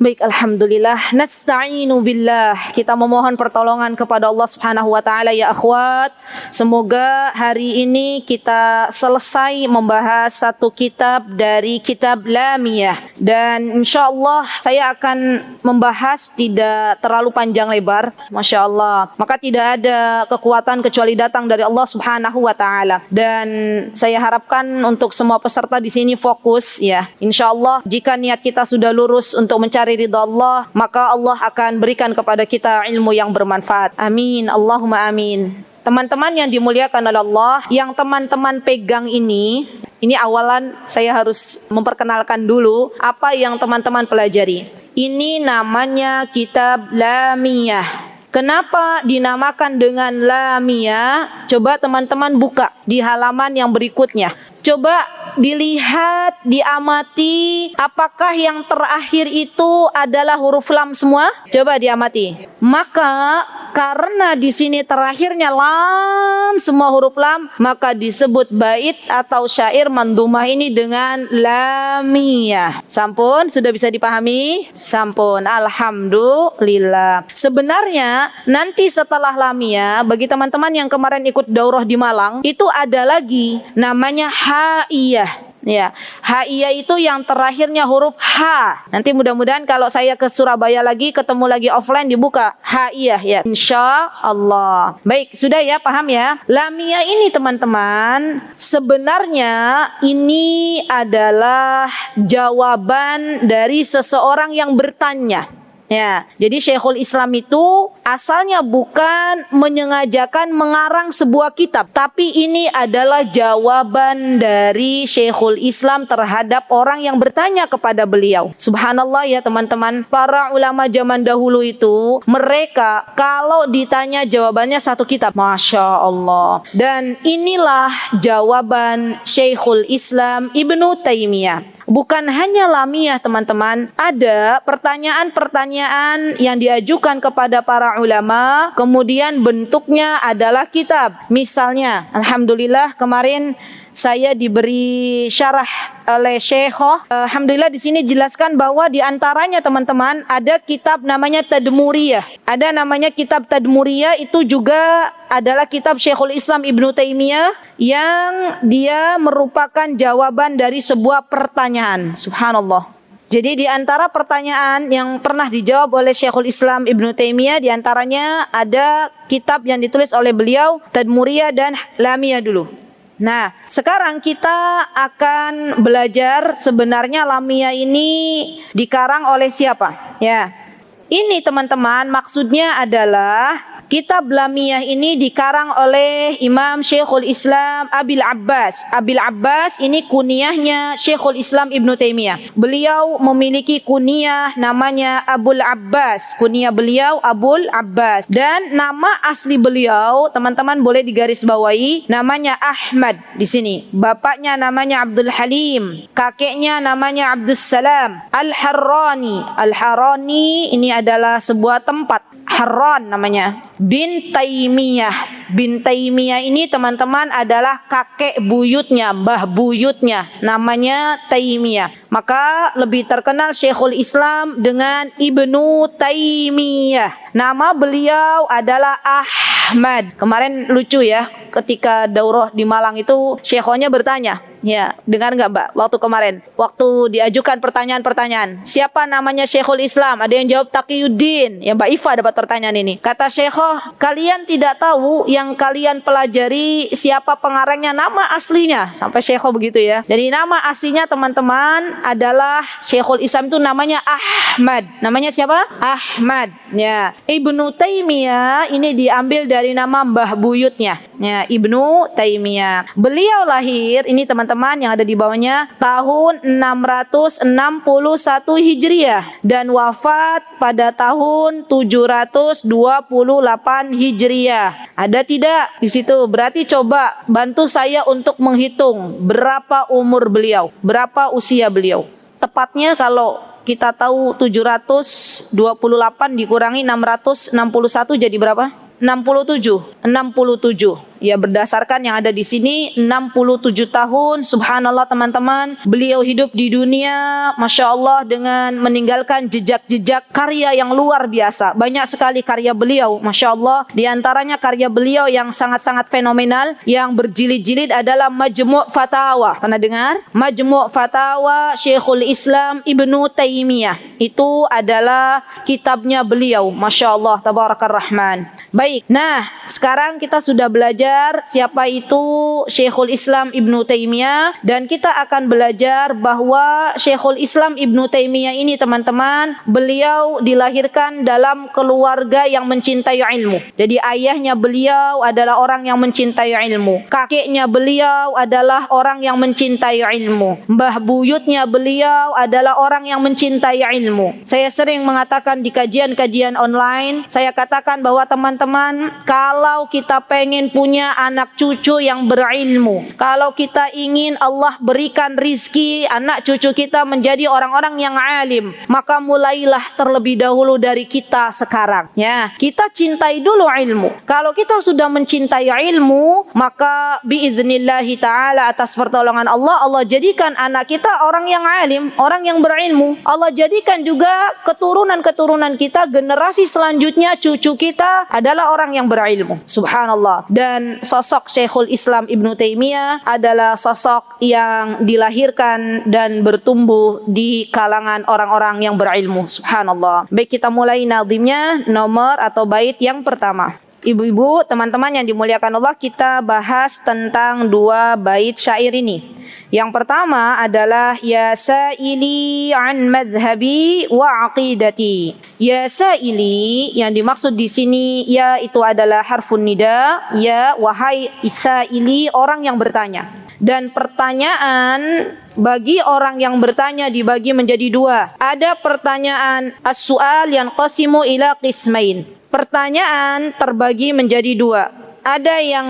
Baik, alhamdulillah. Nasta'inu billah. Kita memohon pertolongan kepada Allah Subhanahu wa taala ya akhwat. Semoga hari ini kita selesai membahas satu kitab dari kitab Lamiyah. Dan insyaallah saya akan membahas tidak terlalu panjang lebar. Masya Allah. Maka tidak ada kekuatan kecuali datang dari Allah Subhanahu wa taala. Dan saya harapkan untuk semua peserta di sini fokus ya. Insyaallah jika niat kita sudah lurus untuk mencari ridha Allah, maka Allah akan berikan kepada kita ilmu yang bermanfaat. Amin, Allahumma amin. Teman-teman yang dimuliakan oleh Allah, yang teman-teman pegang ini awalan saya harus memperkenalkan dulu apa yang teman-teman pelajari. Ini namanya kitab Lamiyah. Kenapa dinamakan dengan Lamiyah? Coba teman-teman buka di halaman yang berikutnya. Coba dilihat, diamati, apakah yang terakhir itu adalah huruf lam semua? Coba diamati. Maka karena di sini terakhirnya lam, semua huruf lam, maka disebut bait atau syair mandumah ini dengan lamiyah. Sampun, sudah bisa dipahami? Sampun, alhamdulillah. Sebenarnya nanti setelah lamiyah, bagi teman-teman yang kemarin ikut daurah di Malang, itu ada lagi namanya haiyah. Ya, haiyah itu yang terakhirnya huruf H. Nanti mudah-mudahan kalau saya ke Surabaya lagi, ketemu lagi offline, dibuka haiyah ya, insya Allah. Baik, sudah ya, paham ya. Lamiyah ini teman-teman, sebenarnya ini adalah jawaban dari seseorang yang bertanya. Ya, jadi Syekhul Islam itu asalnya bukan menyengajakan mengarang sebuah kitab, tapi ini adalah jawaban dari Syekhul Islam terhadap orang yang bertanya kepada beliau. Subhanallah ya teman-teman, para ulama zaman dahulu itu mereka kalau ditanya jawabannya satu kitab. Masya Allah. Dan inilah jawaban Syekhul Islam Ibnu Taimiyah. Bukan hanya lamiyah teman-teman, ada pertanyaan-pertanyaan yang diajukan kepada para ulama, kemudian bentuknya adalah kitab. Misalnya, alhamdulillah kemarin saya diberi syarah oleh Syekhoh. Alhamdulillah di sini jelaskan bahwa di antaranya teman-teman ada kitab namanya Tadmuriyah. Ada namanya kitab Tadmuriyah, itu juga adalah kitab Syekhul Islam Ibnu Taimiyah yang dia merupakan jawaban dari sebuah pertanyaan. Subhanallah. Jadi di antara pertanyaan yang pernah dijawab oleh Syekhul Islam Ibnu Taimiyah, di antaranya ada kitab yang ditulis oleh beliau, Tadmuriyah dan Lamiyah dulu. Nah, sekarang kita akan belajar sebenarnya Lamiyah ini dikarang oleh siapa? Ya, ini teman-teman maksudnya adalah kitab Lamiyah ini dikarang oleh Imam Syekhul Islam Abil Abbas. Abil Abbas ini kunyahnya Syekhul Islam Ibnu Taimiyah. Beliau memiliki kunyah namanya Abul Abbas. Kunyah beliau Abul Abbas. Dan nama asli beliau, teman-teman boleh digarisbawahi, namanya Ahmad di sini. Bapaknya namanya Abdul Halim, kakeknya namanya Abdus Salam Al-Harrani. Al-Harrani ini adalah sebuah tempat, Harran namanya, bin Taimiyah. Bin Taimiyah ini teman-teman adalah kakek buyutnya, mbah buyutnya, namanya Taimiyah. Maka lebih terkenal Syekhul Islam dengan Ibnu Taimiyah. Nama beliau adalah Ahmad. Kemarin lucu ya, ketika daurah di Malang itu Syekhnya bertanya, ya, dengar nggak Mbak? Waktu kemarin, waktu diajukan pertanyaan-pertanyaan, siapa namanya Syekhul Islam? Ada yang jawab Taqiyuddin. Ya, Mbak Iva dapat pertanyaan ini. Kata Syekhoh, kalian tidak tahu yang kalian pelajari siapa pengarangnya, nama aslinya. Sampai Syekhoh begitu ya. Jadi nama aslinya teman-teman adalah Syekhul Islam itu namanya Ahmad. Namanya siapa? Ahmad. Ya. Ibnu Taimiyah ini diambil dari nama mbah buyutnya. Ya, Ibnu Taimiyah. Beliau lahir ini teman-teman yang ada di bawahnya tahun 661 Hijriah dan wafat pada tahun 728 Hijriah. Ada tidak di situ? Berarti coba bantu saya untuk menghitung berapa umur beliau, berapa usia beliau. Tepatnya kalau kita tahu 728 dikurangi 661 jadi berapa? 67. 67. Ya, berdasarkan yang ada di sini 67 tahun. Subhanallah teman-teman, beliau hidup di dunia Masya Allah dengan meninggalkan jejak-jejak karya yang luar biasa. Banyak sekali karya beliau Masya Allah. Di antaranya karya beliau yang sangat-sangat fenomenal, yang berjilid-jilid adalah Majmu' Fatawa. Pernah dengar? Majmu' Fatawa Syekhul Islam Ibnu Taimiyah. Itu adalah kitabnya beliau Masya Allah Tabarakar Rahman. Baik, nah sekarang kita sudah belajar siapa itu Syekhul Islam Ibnu Taimiyah, dan kita akan belajar bahwa Syekhul Islam Ibnu Taimiyah ini teman-teman, beliau dilahirkan dalam keluarga yang mencintai ilmu. Jadi ayahnya beliau adalah orang yang mencintai ilmu, kakeknya beliau adalah orang yang mencintai ilmu, mbah buyutnya beliau adalah orang yang mencintai ilmu. Saya sering mengatakan di kajian-kajian online, saya katakan bahwa teman-teman, kalau kita pengen punya anak cucu yang berilmu, kalau kita ingin Allah berikan rizki anak cucu kita menjadi orang-orang yang alim, maka mulailah terlebih dahulu dari kita sekarang. Ya, kita cintai dulu ilmu. Kalau kita sudah mencintai ilmu, maka biidznillahi ta'ala, atas pertolongan Allah, Allah jadikan anak kita orang yang alim, orang yang berilmu. Allah jadikan juga keturunan-keturunan kita, generasi selanjutnya, cucu kita adalah orang yang berilmu. Subhanallah. Dan sosok Syekhul Islam Ibnu Taimiyah adalah sosok yang dilahirkan dan bertumbuh di kalangan orang-orang yang berilmu. Subhanallah. Baik, kita mulai nazimnya, nomor atau bait yang pertama. Ibu-ibu, teman-teman yang dimuliakan Allah, kita bahas tentang dua bait syair ini. Yang pertama adalah ya sa'ili an madhhabi wa aqidati. Ya sa'ili, yang dimaksud di sini ya itu adalah harfun nida, ya wahai sa'ili, orang yang bertanya. Dan pertanyaan bagi orang yang bertanya dibagi menjadi dua. Ada pertanyaan as-su'al yanqasimu ila qismain. Pertanyaan terbagi menjadi dua. Ada yang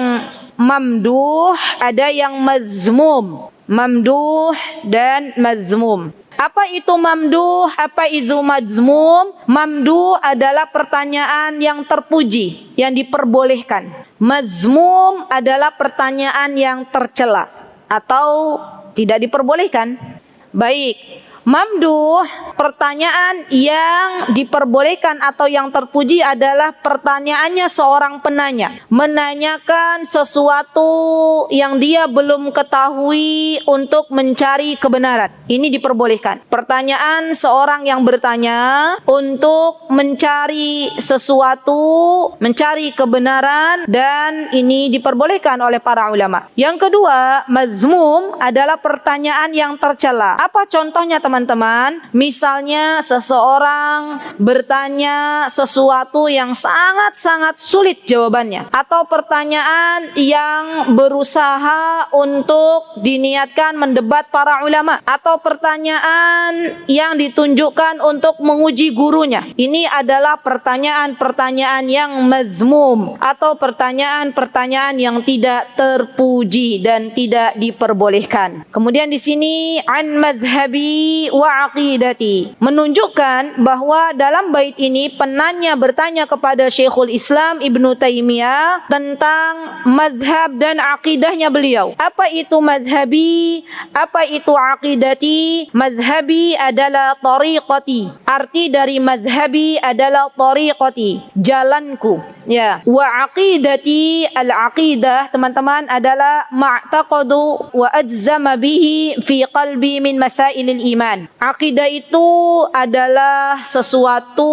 mamduh, ada yang mazmum. Mamduh dan mazmum. Apa itu mamduh? Apa itu mazmum? Mamduh adalah pertanyaan yang terpuji, yang diperbolehkan. Mazmum adalah pertanyaan yang tercela atau tidak diperbolehkan. Baik. Mamduh, pertanyaan yang diperbolehkan atau yang terpuji adalah pertanyaannya seorang penanya, menanyakan sesuatu yang dia belum ketahui untuk mencari kebenaran. Ini diperbolehkan. Pertanyaan seorang yang bertanya untuk mencari sesuatu, mencari kebenaran, dan ini diperbolehkan oleh para ulama. Yang kedua, mazmum adalah pertanyaan yang tercela. Apa contohnya, teman-teman? Misalnya seseorang bertanya sesuatu yang sangat-sangat sulit jawabannya, atau pertanyaan yang berusaha untuk diniatkan mendebat para ulama, atau pertanyaan yang ditunjukkan untuk menguji gurunya. Ini adalah pertanyaan-pertanyaan yang mazmum, atau pertanyaan-pertanyaan yang tidak terpuji dan tidak diperbolehkan. Kemudian di sini an madhhabi wa aqidati, menunjukkan bahwa dalam bait ini penanya bertanya kepada Syekhul Islam Ibnu Taimiyah tentang madhab dan akidahnya beliau. Apa itu madhabi? Apa itu aqidati? Madhabi adalah tariqati. Arti dari madhabi adalah tariqati, jalanku. Ya. Wa aqidati, al-aqidah teman-teman adalah ma'taqadu wa ajzama bihi fi qalbi min masailil iman. Akidah itu adalah sesuatu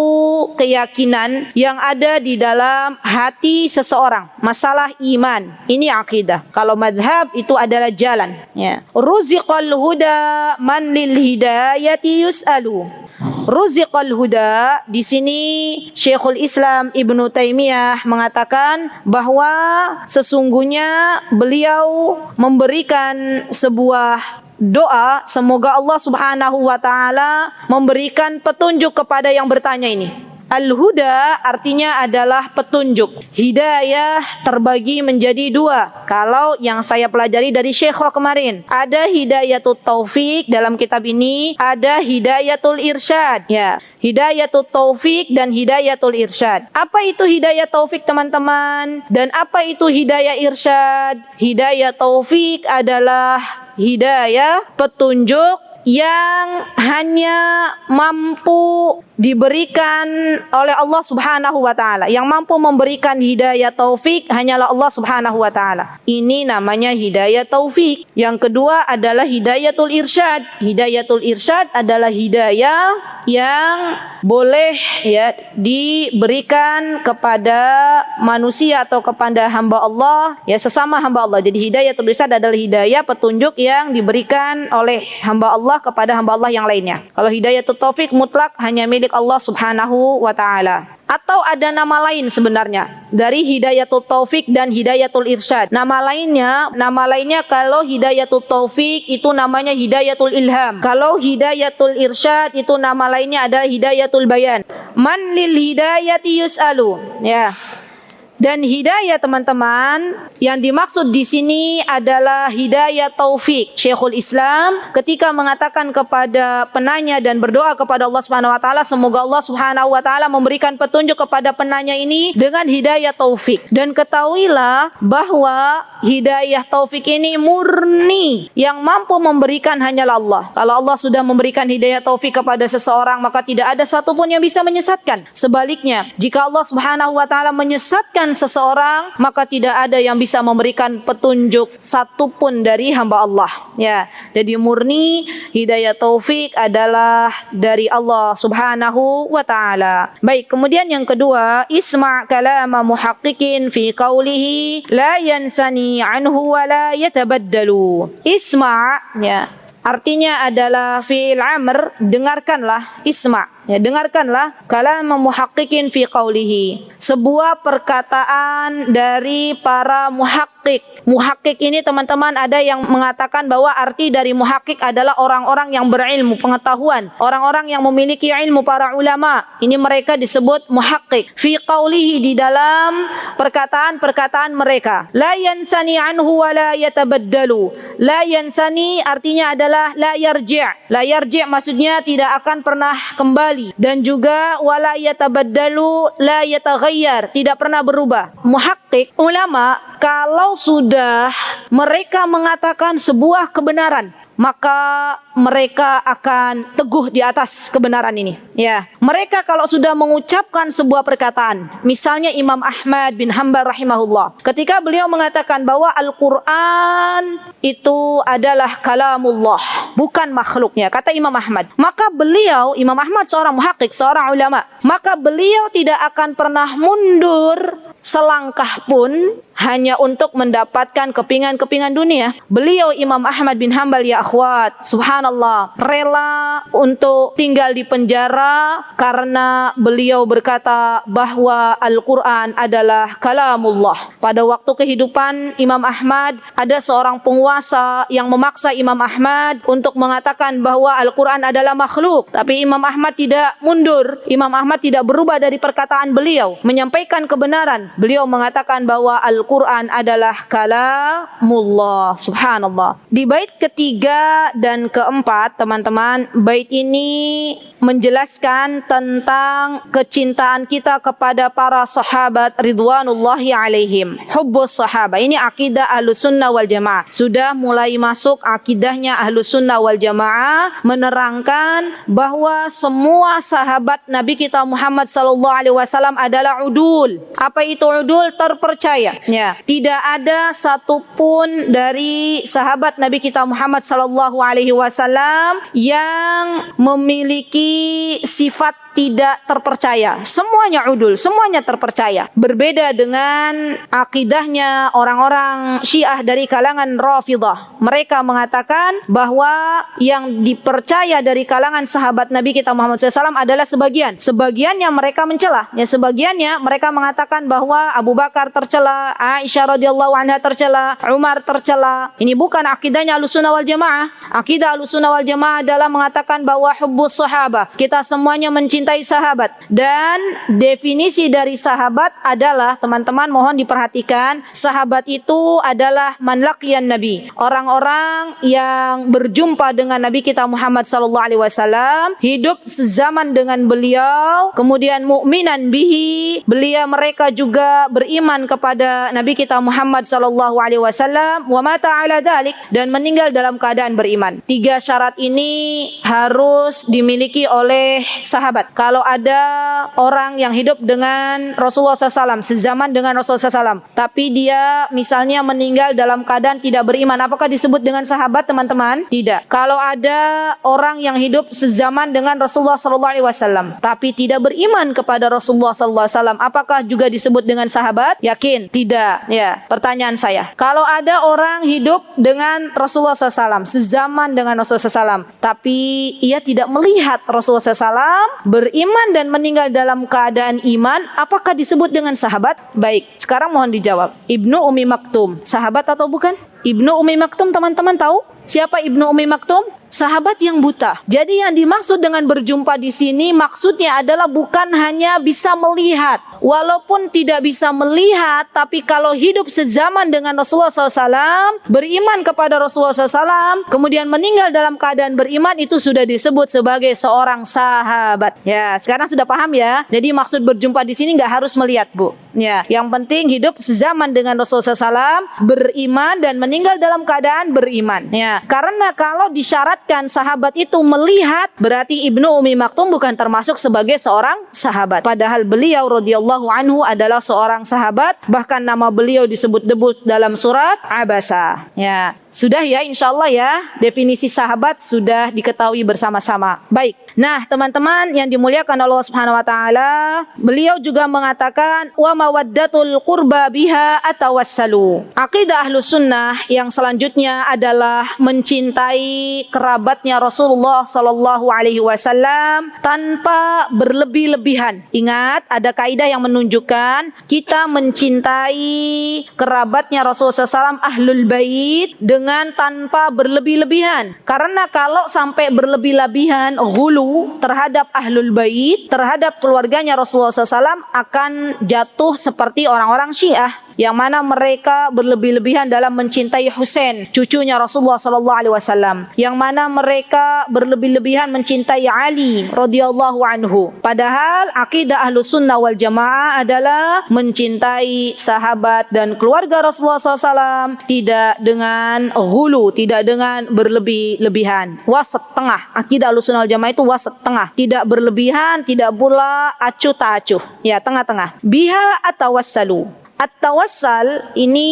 keyakinan yang ada di dalam hati seseorang, masalah iman. Ini akidah. Kalau madhab itu adalah jalan. Ya. Ruziqal huda man lil hidayati yus'alu. Ruziqal huda, di sini Syekhul Islam Ibnu Taimiyah mengatakan bahwa sesungguhnya beliau memberikan sebuah doa, semoga Allah Subhanahu wa taala memberikan petunjuk kepada yang bertanya ini. Al-huda artinya adalah petunjuk. Hidayah terbagi menjadi dua. Kalau yang saya pelajari dari Syekh kemarin, ada hidayatul taufik dalam kitab ini, ada hidayatul irsyad. Ya, hidayatul taufik dan hidayatul irsyad. Apa itu hidayah taufik teman-teman? Dan apa itu hidayah irsyad? Hidayah taufik adalah hidayah petunjuk yang hanya mampu diberikan oleh Allah Subhanahu wa taala. Yang mampu memberikan hidayah taufik hanyalah Allah Subhanahu wa taala. Ini namanya hidayah taufik. Yang kedua adalah hidayatul irsyad. Hidayatul irsyad adalah hidayah yang boleh ya diberikan kepada manusia atau kepada hamba Allah, ya sesama hamba Allah. Jadi hidayatul irsyad adalah hidayah petunjuk yang diberikan oleh hamba Allah kepada hamba Allah yang lainnya. Kalau hidayatul taufik mutlak hanya milik Allah Subhanahu wa taala. Atau ada nama lain sebenarnya dari hidayatul taufik dan hidayatul irsyad. Nama lainnya kalau hidayatul taufik itu namanya hidayatul ilham. Kalau hidayatul irsyad itu nama lainnya adalah hidayatul bayan. Man lil hidayati yus'alu. Ya. Dan hidayah teman-teman yang dimaksud di sini adalah hidayah taufik. Syekhul Islam ketika mengatakan kepada penanya dan berdoa kepada Allah Subhanahu wa taala, semoga Allah Subhanahu wa taala memberikan petunjuk kepada penanya ini dengan hidayah taufik. Dan ketahuilah bahwa hidayah taufik ini murni, yang mampu memberikan hanyalah Allah. Kalau Allah sudah memberikan hidayah taufik kepada seseorang, maka tidak ada satupun yang bisa menyesatkan. Sebaliknya, jika Allah Subhanahu wa taala menyesatkan seseorang, maka tidak ada yang bisa memberikan petunjuk satupun dari hamba Allah. Ya, jadi murni hidayah taufik adalah dari Allah Subhanahu wa taala. Baik, kemudian yang kedua, isma' kalama muhaqqiqin fi qawlihi la yansani anhu wa la yatabaddalu. Isma' ya, artinya adalah fi'il amr, dengarkanlah, isma'. Ya, dengarkanlah kalam muhaqqiqin fi qawlihi, sebuah perkataan dari para muhaqqiq. Muhaqqiq ini teman-teman ada yang mengatakan bahwa arti dari muhaqqiq adalah orang-orang yang berilmu, pengetahuan, orang-orang yang memiliki ilmu, para ulama. Ini mereka disebut muhaqqiq. Fi qawlihi, di dalam perkataan-perkataan mereka. La yansani anhu wa la yatabaddalu. La yansani artinya adalah la yarji'. La yarji' maksudnya tidak akan pernah kembali. Dan juga wala yatabaddalu la yataghayyar, tidak pernah berubah. Muhaqqiq, ulama, kalau sudah mereka mengatakan sebuah kebenaran, maka mereka akan teguh di atas kebenaran ini. Ya, mereka kalau sudah mengucapkan sebuah perkataan, misalnya Imam Ahmad bin Hanbal rahimahullah, ketika beliau mengatakan bahwa Al-Quran itu adalah kalamullah, bukan makhluknya, kata Imam Ahmad, maka beliau, Imam Ahmad seorang muhaqqiq, seorang ulama, maka beliau tidak akan pernah mundur selangkah pun hanya untuk mendapatkan kepingan-kepingan dunia. Beliau Imam Ahmad bin Hanbal, ya akhwat, subhanallah, rela untuk tinggal di penjara karena beliau berkata bahwa Al-Quran adalah kalamullah. Pada waktu kehidupan Imam Ahmad, ada seorang penguasa yang memaksa Imam Ahmad untuk mengatakan bahwa Al-Quran adalah makhluk. Tapi Imam Ahmad tidak mundur. Imam Ahmad tidak berubah dari perkataan beliau, menyampaikan kebenaran. Beliau mengatakan bahwa Al-Quran adalah kalamullah. Subhanallah. Di bait ketiga dan keempat, teman-teman, bait ini menjelaskan tentang kecintaan kita kepada para sahabat ridwanullahi alaihim. Hubbus sahabah. Ini akidah Ahlus Sunnah wal Jamaah. Sudah mulai masuk akidahnya Ahlus Sunnah wal Jamaah, menerangkan bahwa semua sahabat Nabi kita Muhammad sallallahu alaihi wasallam adalah udul. Apa itu udul? Terpercaya. Ya, tidak ada satupun dari sahabat Nabi kita Muhammad sallallahu alaihi wasallam yang memiliki sifat tidak terpercaya. Semuanya udul, semuanya terpercaya. Berbeda dengan akidahnya orang-orang Syiah dari kalangan Rafidhah. Mereka mengatakan bahwa yang dipercaya dari kalangan sahabat Nabi kita Muhammad SAW adalah sebagian. Sebagiannya mereka mencela. Ya, sebagiannya mereka mengatakan bahwa bahwa Abu Bakar tercela, Aisyah radhiyallahu anha tercela, Umar tercela. Ini bukan akidahnya Ahlussunnah wal Jamaah. Akidah Ahlussunnah wal Jamaah adalah mengatakan bahwa hubbus sahabah, kita semuanya mencintai sahabat. Dan definisi dari sahabat adalah, teman-teman mohon diperhatikan, sahabat itu adalah man laqiyan nabi, orang-orang yang berjumpa dengan Nabi kita Muhammad sallallahu alaihi wasallam, hidup sezaman dengan beliau, kemudian mukminan bihi, mereka juga beriman kepada Nabi kita Muhammad sallallahu alaihi wasallam, wa mata ala dzalik, dan meninggal dalam keadaan beriman. 3 syarat ini harus dimiliki oleh sahabat. Kalau ada orang yang hidup dengan Rasulullah SAW, sezaman dengan Rasulullah SAW, tapi dia misalnya meninggal dalam keadaan tidak beriman, apakah disebut dengan sahabat, teman-teman? Tidak. Kalau ada orang yang hidup sezaman dengan Rasulullah SAW, tapi tidak beriman kepada Rasulullah SAW, apakah juga disebut dengan sahabat? Yakin? Tidak. Ya. Pertanyaan saya, kalau ada orang hidup dengan Rasulullah SAW, sezaman dengan Rasulullah SAW, tapi ia tidak melihat Rasulullah SAW, beriman dan meninggal dalam keadaan iman, apakah disebut dengan sahabat? Baik, sekarang mohon dijawab. Ibnu Ummi Maktum, sahabat atau bukan? Ibnu Ummi Maktum, teman-teman tahu siapa Ibnu Ummi Maktum? Sahabat yang buta. Jadi yang dimaksud dengan berjumpa di sini maksudnya adalah bukan hanya bisa melihat. Walaupun tidak bisa melihat, tapi kalau hidup sezaman dengan Rasulullah SAW, beriman kepada Rasulullah SAW, kemudian meninggal dalam keadaan beriman, itu sudah disebut sebagai seorang sahabat. Ya, sekarang sudah paham ya. Jadi maksud berjumpa di sini nggak harus melihat, Bu. Ya, yang penting hidup sezaman dengan Rasulullah SAW, beriman dan meninggal dalam keadaan beriman. Ya, karena kalau disyaratkan sahabat itu melihat, berarti Ibnu Ummi Maktum bukan termasuk sebagai seorang sahabat. Padahal beliau radhiyallahu anhu adalah seorang sahabat, bahkan nama beliau disebut-debut dalam surat Abasa. Ya, sudah ya, insyaallah ya, definisi sahabat sudah diketahui bersama-sama. Baik. Nah, teman-teman yang dimuliakan Allah Subhanahu wa taala, beliau juga mengatakan wa mawaddatul qurba biha atawassalu. Akidah Ahlussunnah yang selanjutnya adalah mencintai kerabatnya Rasulullah sallallahu alaihi wasallam tanpa berlebih-lebihan. Ingat, ada kaidah yang menunjukkan kita mencintai kerabatnya Rasulullah SAW, ahlul bait, dengan tanpa berlebih-lebihan. Karena kalau sampai berlebih-lebihan, ghulu terhadap ahlul bait, terhadap keluarganya Rasulullah SAW, akan jatuh seperti orang-orang Syiah, yang mana mereka berlebih-lebihan dalam mencintai Husain, cucunya Rasulullah SAW, yang mana mereka berlebih-lebihan mencintai Ali radhiyallahu anhu. Padahal akidah Ahlussunnah wal Jamaah adalah mencintai sahabat dan keluarga Rasulullah SAW tidak dengan ghulu, tidak dengan berlebih-lebihan. Wasat tengah. Akidah Ahlussunnah wal Jamaah itu wasat tengah, tidak berlebihan, tidak pula acuh tak acuh. Ya, tengah-tengah. Biha atawassalu. At-tawassal ini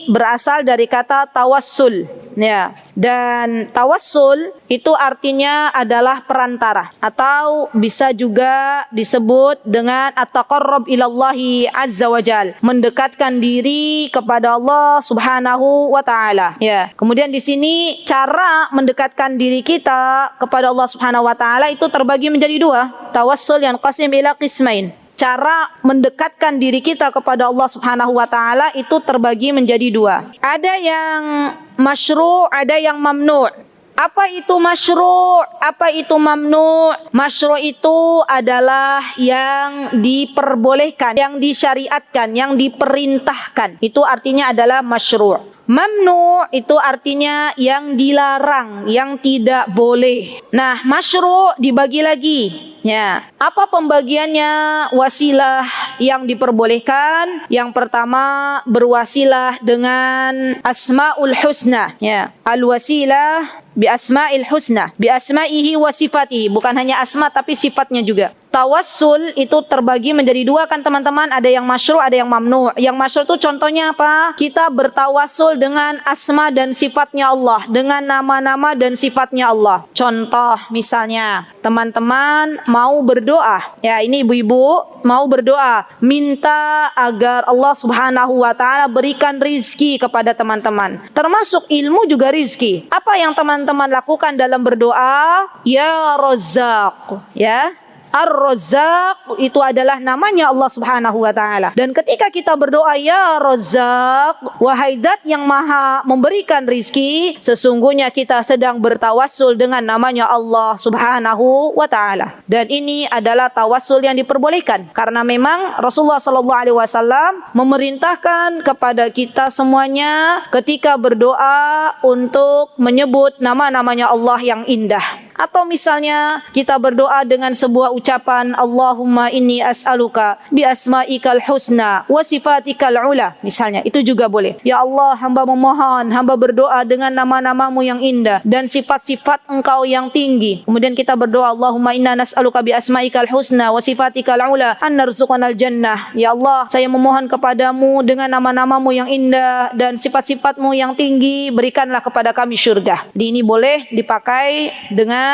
berasal dari kata tawassul, ya. Dan tawassul itu artinya adalah perantara, atau bisa juga disebut dengan at-taqarrub ilallahi azza wajal, mendekatkan diri kepada Allah Subhanahu wa taala. Ya. Kemudian di sini cara mendekatkan diri kita kepada Allah Subhanahu wa taala itu terbagi menjadi 2. Tawassul yang qasim ila qismain. Cara mendekatkan diri kita kepada Allah Subhanahu wa taala itu terbagi menjadi 2. Ada yang masyru', ada yang mamnu'. Apa itu masyru'? Apa itu mamnu'? Masyru' itu adalah yang diperbolehkan, yang disyariatkan, yang diperintahkan. Itu artinya adalah masyru'. Mamnu' itu artinya yang dilarang, yang tidak boleh. Nah, masyru' dibagi lagi. Ya, apa pembagiannya? Wasilah yang diperbolehkan. Yang pertama berwasilah dengan asmaul husna. Ya, al-wasilah bi asmail husna, bi asmaihi wa sifatihi. Bukan hanya asma tapi sifatnya juga. Tawassul itu terbagi menjadi 2 kan teman-teman, ada yang masyru', ada yang mamnu'. Yang masyru' itu contohnya apa? Kita bertawassul dengan asma dan sifatnya Allah, dengan nama-nama dan sifatnya Allah. Contoh misalnya, teman-teman mau berdoa, ya ini ibu-ibu mau berdoa, minta agar Allah Subhanahu wa taala berikan rizki kepada teman-teman. Termasuk ilmu juga rizki. Apa yang teman-teman lakukan dalam berdoa? Ya Razzaq, ya. Ar-Razzaq itu adalah namanya Allah Subhanahu wa taala. Dan ketika kita berdoa ya Razzaq, wahai Zat yang Maha memberikan rizki, sesungguhnya kita sedang bertawassul dengan namanya Allah Subhanahu wa taala. Dan ini adalah tawassul yang diperbolehkan karena memang Rasulullah sallallahu alaihi wasallam memerintahkan kepada kita semuanya ketika berdoa untuk menyebut nama-namanya Allah yang indah. Atau misalnya kita berdoa dengan sebuah ucapan Allahumma inni as'aluka bi asma'ikal husna wa sifatikal ula. Misalnya itu juga boleh. Ya Allah, hamba memohon, hamba berdoa dengan nama-namamu yang indah dan sifat-sifat engkau yang tinggi. Kemudian kita berdoa Allahumma inna nas'aluka bi asma'ikal husna wa sifatikal ula an narzuqanal jannah. Ya Allah, saya memohon kepadamu dengan nama-namamu yang indah dan sifat-sifatmu yang tinggi, berikanlah kepada kami syurga. Jadi ini boleh dipakai dengan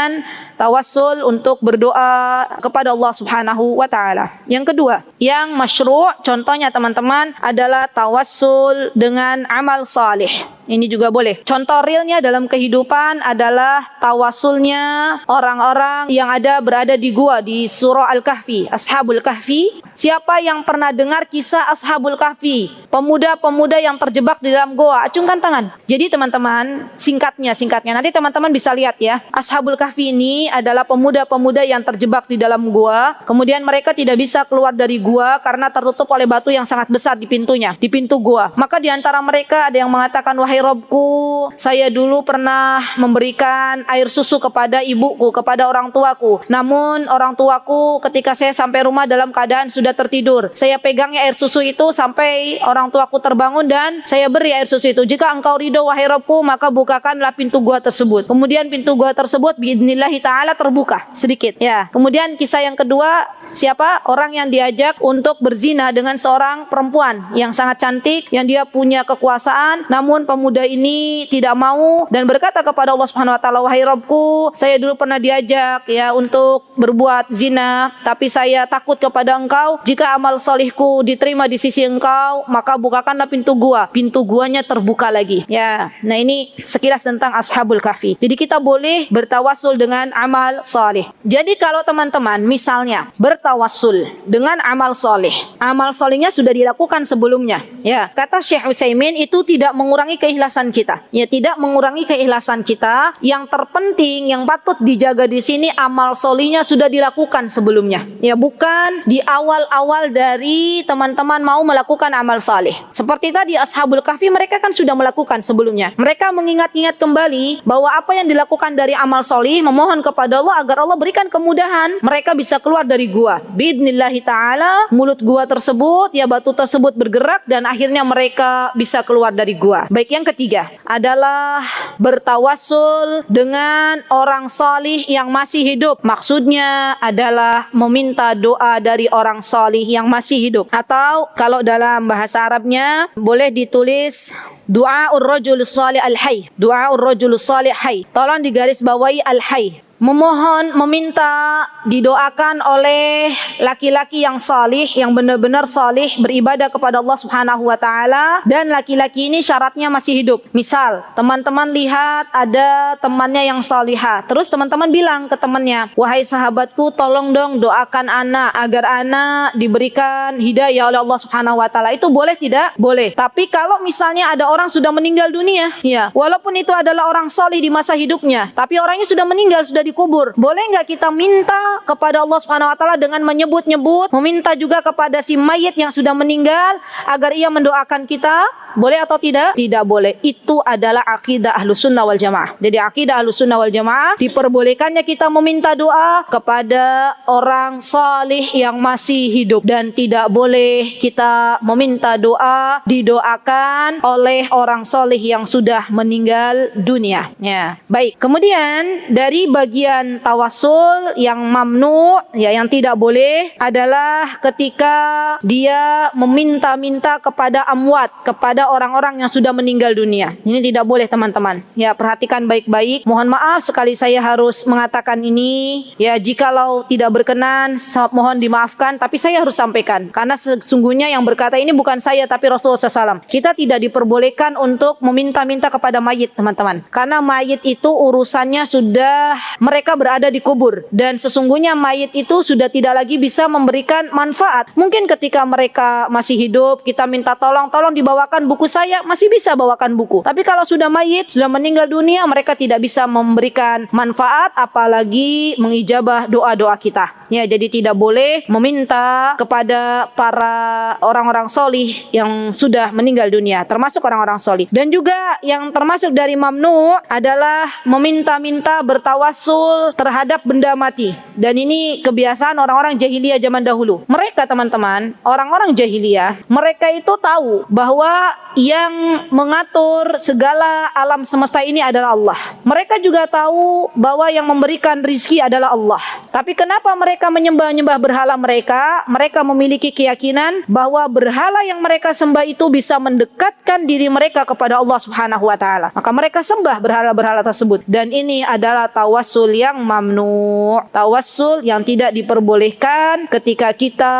tawassul untuk berdoa kepada Allah Subhanahu wa taala. Yang kedua, yang masyru', contohnya teman-teman adalah tawassul dengan amal salih. Ini juga boleh. Contoh realnya dalam kehidupan adalah tawassulnya orang-orang yang berada di gua di surah Al-Kahfi, Ashabul Kahfi. Siapa yang pernah dengar kisah Ashabul Kahfi? Pemuda-pemuda yang terjebak di dalam gua. Acungkan tangan. Jadi teman-teman, singkatnya nanti teman-teman bisa lihat ya. Ashabul Kahfi ini adalah pemuda-pemuda yang terjebak di dalam gua. Kemudian mereka tidak bisa keluar dari gua karena tertutup oleh batu yang sangat besar di pintunya, di pintu gua. Maka di antara mereka ada yang mengatakan, wahai Robku, saya dulu pernah memberikan air susu kepada ibuku, kepada orang tuaku. Namun orang tuaku ketika saya sampai rumah dalam keadaan sudah tertidur. Saya pegangnya air susu itu sampai orang tuaku terbangun dan saya beri air susu itu. Jika engkau ridho wahai Robku, maka bukakanlah pintu gua tersebut. Kemudian pintu gua tersebut biidznillah ta'ala terbuka sedikit. Ya. Kemudian kisah yang kedua, siapa? Orang yang diajak untuk berzina dengan seorang perempuan yang sangat cantik, yang dia punya kekuasaan, namun pemuda ini tidak mau dan berkata kepada Allah Subhanahu wa taala, wahai Rabbku, saya dulu pernah diajak ya untuk berbuat zina, tapi saya takut kepada engkau. Jika amal salihku diterima di sisi engkau, maka bukakanlah pintu gua. Pintu guanya terbuka lagi. Ya. Nah, ini sekilas tentang Ashabul Kahfi. Jadi kita boleh bertawassul dengan amal salih. Jadi kalau teman-teman misalnya bertawassul dengan amal salih, amal salihnya sudah dilakukan sebelumnya. Ya, kata Syekh Utsaimin itu tidak mengurangi keikhlasan kita. Ya, tidak mengurangi keikhlasan kita. Yang terpenting, yang patut dijaga di sini amal solihnya sudah dilakukan sebelumnya. Ya, bukan di awal-awal dari teman-teman mau melakukan amal salih. Seperti tadi Ashabul Kahfi, mereka kan sudah melakukan sebelumnya. Mereka mengingat-ingat kembali bahwa apa yang dilakukan dari amal solih, memohon kepada Allah agar Allah berikan kemudahan. Mereka bisa keluar dari gua. Biidznillah ta'ala, mulut gua tersebut, ya batu tersebut bergerak dan akhirnya mereka bisa keluar dari gua. Baik, yang ketiga adalah bertawassul dengan orang salih yang masih hidup. Maksudnya adalah meminta doa dari orang salih yang masih hidup. Atau kalau dalam bahasa Arabnya boleh ditulis Du'aur rajulus salih al-hayy. Du'aur rajulus salih hayy. Tolong digarisbawahi al-hayy. Memohon, meminta, didoakan oleh laki-laki yang salih, yang benar-benar salih, beribadah kepada Allah Subhanahu wa taala, dan laki-laki ini syaratnya masih hidup. Misal, teman-teman lihat ada temannya yang salihah. Terus teman-teman bilang ke temannya, "Wahai sahabatku, tolong dong doakan anak agar anak diberikan hidayah oleh Allah Subhanahu wa taala." Itu boleh tidak? Boleh. Tapi kalau misalnya ada orang sudah meninggal dunia, ya, walaupun itu adalah orang salih di masa hidupnya, tapi orangnya sudah meninggal, sudah dikubur. Boleh nggak kita minta kepada Allah Subhanahu wa taala dengan menyebut-nyebut, meminta juga kepada si mayit yang sudah meninggal agar ia mendoakan kita? Boleh atau tidak? Tidak boleh. Itu adalah akidah Ahlussunnah wal Jamaah. Jadi akidah Ahlussunnah wal Jamaah diperbolehkannya kita meminta doa kepada orang salih yang masih hidup, dan tidak boleh kita meminta doa didoakan oleh orang salih yang sudah meninggal dunia. Ya. Baik. Kemudian dari bagian tawassul yang mamnu, ya, yang tidak boleh adalah ketika dia meminta-minta kepada amwat, kepada orang-orang yang sudah meninggal dunia. Ini tidak boleh teman-teman. Ya, perhatikan baik-baik. Mohon maaf sekali saya harus mengatakan ini. Ya, jikalau tidak berkenan mohon dimaafkan, tapi saya harus sampaikan. Karena sesungguhnya yang berkata ini bukan saya tapi Rasulullah SAW. Kita tidak diperbolehkan untuk meminta-minta kepada mayit teman-teman. Karena mayit itu urusannya sudah mereka berada di kubur, dan sesungguhnya mayit itu sudah tidak lagi bisa memberikan manfaat. Mungkin ketika mereka masih hidup, kita minta tolong dibawakan buku saya, masih bisa bawakan buku. Tapi kalau sudah mayit, sudah meninggal dunia, mereka tidak bisa memberikan manfaat, apalagi mengijabah doa-doa kita. Ya, jadi tidak boleh meminta kepada para orang-orang solih yang sudah meninggal dunia, termasuk orang-orang solih. Dan juga yang termasuk dari mamnu adalah meminta-minta bertawassul terhadap benda mati. Dan ini kebiasaan orang-orang jahiliyah zaman dahulu. Mereka, teman-teman, orang-orang jahiliyah, mereka itu tahu bahwa yang mengatur segala alam semesta ini adalah Allah. Mereka juga tahu bahwa yang memberikan rizki adalah Allah. Tapi kenapa mereka menyembah-nyembah berhala mereka? Mereka memiliki keyakinan bahwa berhala yang mereka sembah itu bisa mendekatkan diri mereka kepada Allah Subhanahu wa taala. Maka mereka sembah berhala-berhala tersebut. Dan ini adalah tawassul yang mamnu. Tawassul yang tidak diperbolehkan ketika kita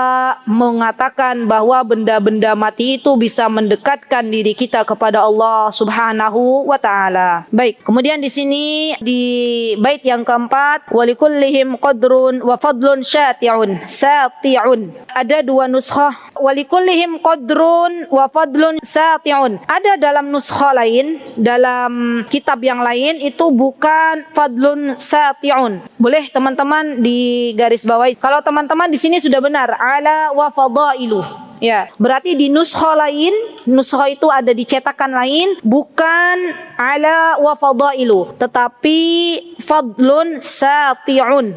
mengatakan bahwa benda-benda mati itu bisa mendekatkan diri kita kepada Allah Subhanahu wa taala. Baik, kemudian di sini di bait yang keempat, walikullihim qadrun wa fadlun sati'un. Ada dua nuskhah, walikullihim qadrun wa fadlun sati'un. Ada dalam nuskhah lain, dalam kitab yang lain itu bukan fadlun sati'un. Boleh teman-teman di garis bawahi. Kalau teman-teman di sini sudah benar, ala wa fadailu. Ya, berarti di nuskhah lain, nuskhah itu ada di cetakan lain, bukan ala wa fadailu, tetapi fadlun sati'un.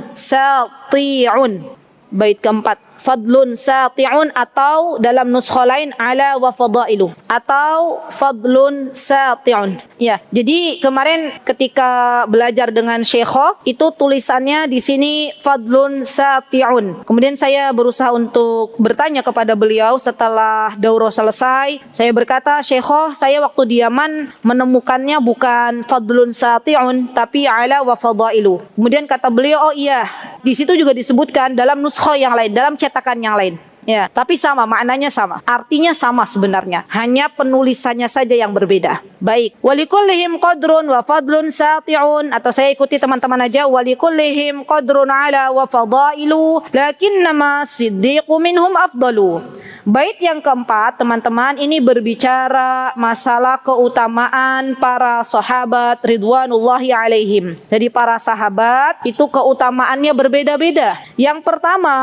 Bait keempat, fadlun sati'un, atau dalam nuskhah lain ala wa fadailu, atau fadlun sati'un. Ya, jadi kemarin ketika belajar dengan Syekhoh itu tulisannya di sini fadlun sati'un. Kemudian saya berusaha untuk bertanya kepada beliau setelah daurah selesai. Saya berkata, Syekhoh, saya waktu di Yaman menemukannya bukan fadlun sati'un tapi ala wa fadailu. Kemudian kata beliau, oh iya, di situ juga disebutkan dalam nuskhah yang lain, dalam cetakan yang lain. Ya, tapi sama, maknanya sama. Artinya sama sebenarnya. Hanya penulisannya saja yang berbeda. Baik. Walikullihim qadrun wa fadlun sati'un, atau saya ikuti teman-teman aja, walikullihim qadrun ala wa fadailu lakinnama siddiqu minhum afdalu. Bait yang keempat, teman-teman, ini berbicara masalah keutamaan para sahabat ridwanullahi alaihim. Jadi para sahabat itu keutamaannya berbeda-beda. Yang pertama,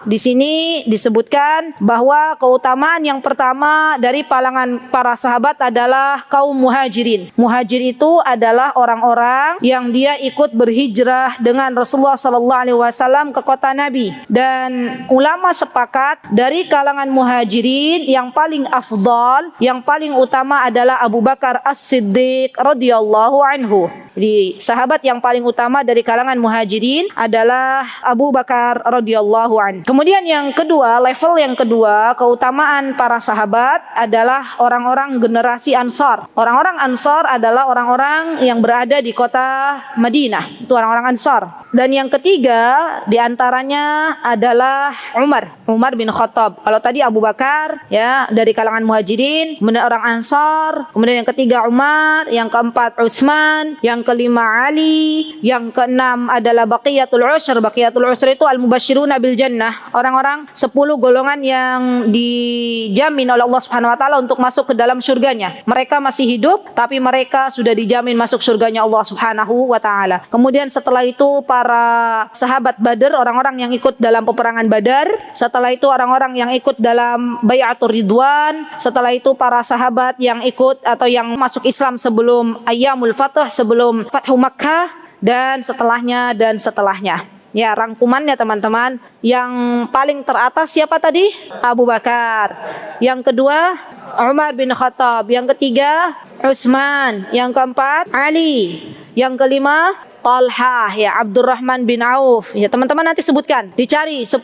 di sini disebutkan bahwa keutamaan yang pertama dari kalangan para sahabat adalah kaum muhajirin. Muhajir itu adalah orang-orang yang dia ikut berhijrah dengan Rasulullah SAW ke kota Nabi. Dan ulama sepakat dari kalangan muhajirin yang paling afdal, yang paling utama adalah Abu Bakar As-Siddiq radhiyallahu anhu. Jadi sahabat yang paling utama dari kalangan muhajirin adalah Abu Bakar radhiyallahu anhu. Kemudian yang kedua, level yang kedua, keutamaan para sahabat adalah orang-orang generasi Ansar. Orang-orang Ansar adalah orang-orang yang berada di kota Madinah. Itu orang-orang Ansar. Dan yang ketiga diantaranya adalah Umar bin Khattab. Kalau tadi Abu Bakar ya dari kalangan muhajirin, kemudian orang Ansar, kemudian yang ketiga Umar, yang keempat Utsman, yang kelima Ali, yang keenam adalah Baqiyatul Ushr. Baqiyatul Ushr itu al-mubasysyiruna bil jannah, orang-orang 10 golongan yang dijamin oleh Allah Subhanahu wa taala untuk masuk ke dalam surganya. Mereka masih hidup tapi mereka sudah dijamin masuk surganya Allah Subhanahu wa taala. Kemudian setelah itu para sahabat Badar, orang-orang yang ikut dalam peperangan Badar. Setelah itu orang-orang yang ikut dalam Bai'atur Ridwan. Setelah itu para sahabat yang ikut atau yang masuk Islam sebelum Ayyamul Fath, sebelum Fathu Makkah, dan setelahnya. Ya, rangkumannya teman-teman, yang paling teratas siapa tadi? Abu Bakar. Yang kedua Umar bin Khattab. Yang ketiga Utsman. Yang keempat Ali. Yang kelima Talha, ya, Abdurrahman bin Auf. Ya, teman-teman nanti sebutkan, dicari 10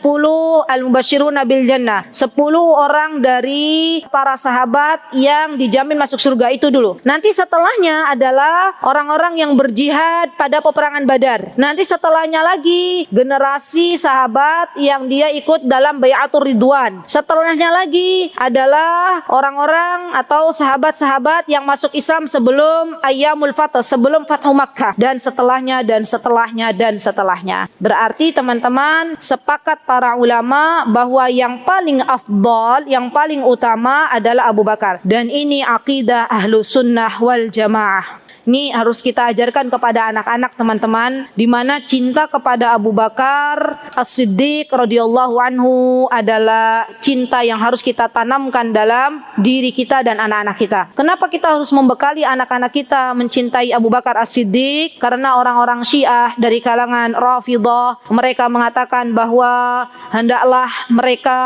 al-mubasysyiruna bil jannah, 10 orang dari para sahabat yang dijamin masuk surga itu dulu. Nanti setelahnya adalah orang-orang yang berjihad pada peperangan Badar. Nanti setelahnya lagi generasi sahabat yang dia ikut dalam Bai'atur Ridwan. Setelahnya lagi adalah orang-orang atau sahabat-sahabat yang masuk Islam sebelum Ayyamul Fath, sebelum Fathu Makkah. Dan setelahnya setelahnya dan setelahnya dan setelahnya. Berarti teman-teman, sepakat para ulama bahwa yang paling afdal, yang paling utama adalah Abu Bakar. Dan ini akidah ahlu sunnah wal jamaah. Ini harus kita ajarkan kepada anak-anak teman-teman, di mana cinta kepada Abu Bakar As-Siddiq radhiyallahu anhu adalah cinta yang harus kita tanamkan dalam diri kita dan anak-anak kita. Kenapa kita harus membekali anak-anak kita mencintai Abu Bakar As-Siddiq? Karena orang-orang Syiah dari kalangan Rafidhah, mereka mengatakan bahwa hendaklah mereka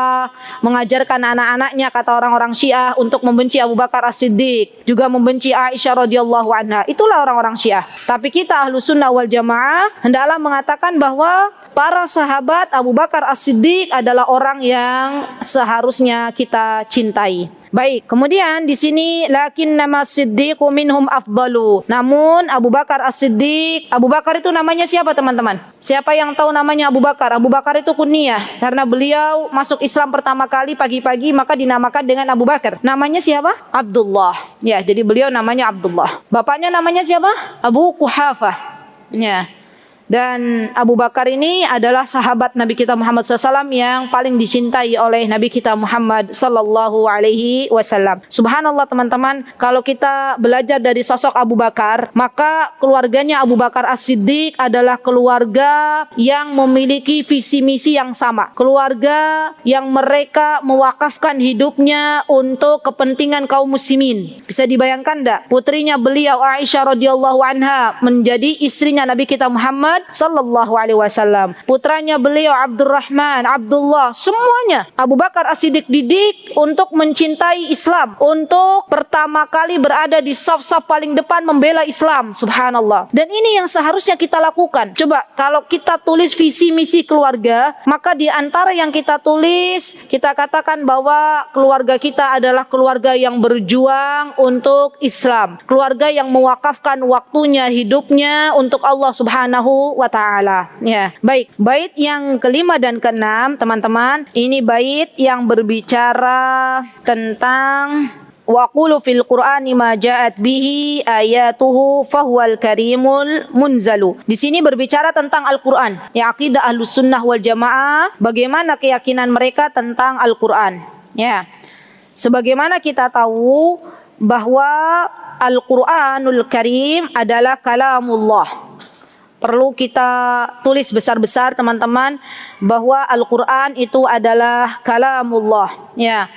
mengajarkan anak-anaknya, kata orang-orang Syiah, untuk membenci Abu Bakar As-Siddiq, juga membenci Aisyah radhiyallahu anha. Itulah orang-orang Syiah. Tapi kita ahlu sunnah wal jamaah hendaklah mengatakan bahwa para sahabat Abu Bakar As-Siddiq adalah orang yang seharusnya kita cintai. Baik, kemudian di sini lakinnama Siddiqu minhum afdalu. Namun Abu Bakar As-Siddiq, Abu Bakar itu namanya siapa teman-teman? Siapa yang tahu namanya Abu Bakar? Abu Bakar itu kunyah karena beliau masuk Islam pertama kali pagi-pagi maka dinamakan dengan Abu Bakar. Namanya siapa? Abdullah. Ya, jadi beliau namanya Abdullah. Bapaknya namanya siapa? Abu Quhafah. Ya. Dan Abu Bakar ini adalah sahabat Nabi kita Muhammad SAW yang paling dicintai oleh Nabi kita Muhammad SAW. Subhanallah teman-teman, kalau kita belajar dari sosok Abu Bakar, maka keluarganya Abu Bakar As-Siddiq adalah keluarga yang memiliki visi misi yang sama. Keluarga yang mereka mewakafkan hidupnya untuk kepentingan kaum muslimin. Bisa dibayangkan enggak? Putrinya beliau Aisyah radhiyallahu anha menjadi istrinya Nabi kita Muhammad sallallahu alaihi wasallam. Putranya beliau Abdurrahman, Abdullah, semuanya Abu Bakar As-Siddiq didik untuk mencintai Islam, untuk pertama kali berada di saf-saf paling depan membela Islam. Subhanallah. Dan ini yang seharusnya kita lakukan. Coba kalau kita tulis visi misi keluarga, maka di antara yang kita tulis, kita katakan bahwa keluarga kita adalah keluarga yang berjuang untuk Islam, keluarga yang mewakafkan waktunya, hidupnya untuk Allah Subhanahu wa ta'ala. Ya, baik. Bait yang kelima dan keenam, teman-teman, ini bait yang berbicara tentang wa qulu fil qur'ani ma ja'at bihi ayatuhu fahuwal karimul munzalu. Di sini berbicara tentang Al-Qur'an. Ya, akidah Ahlus Sunnah wal Jamaah, bagaimana keyakinan mereka tentang Al-Qur'an. Ya. Sebagaimana kita tahu bahwa Al-Qur'anul Karim adalah kalamullah. Perlu kita tulis besar-besar teman-teman bahwa Al-Quran itu adalah kalamullah. Ya,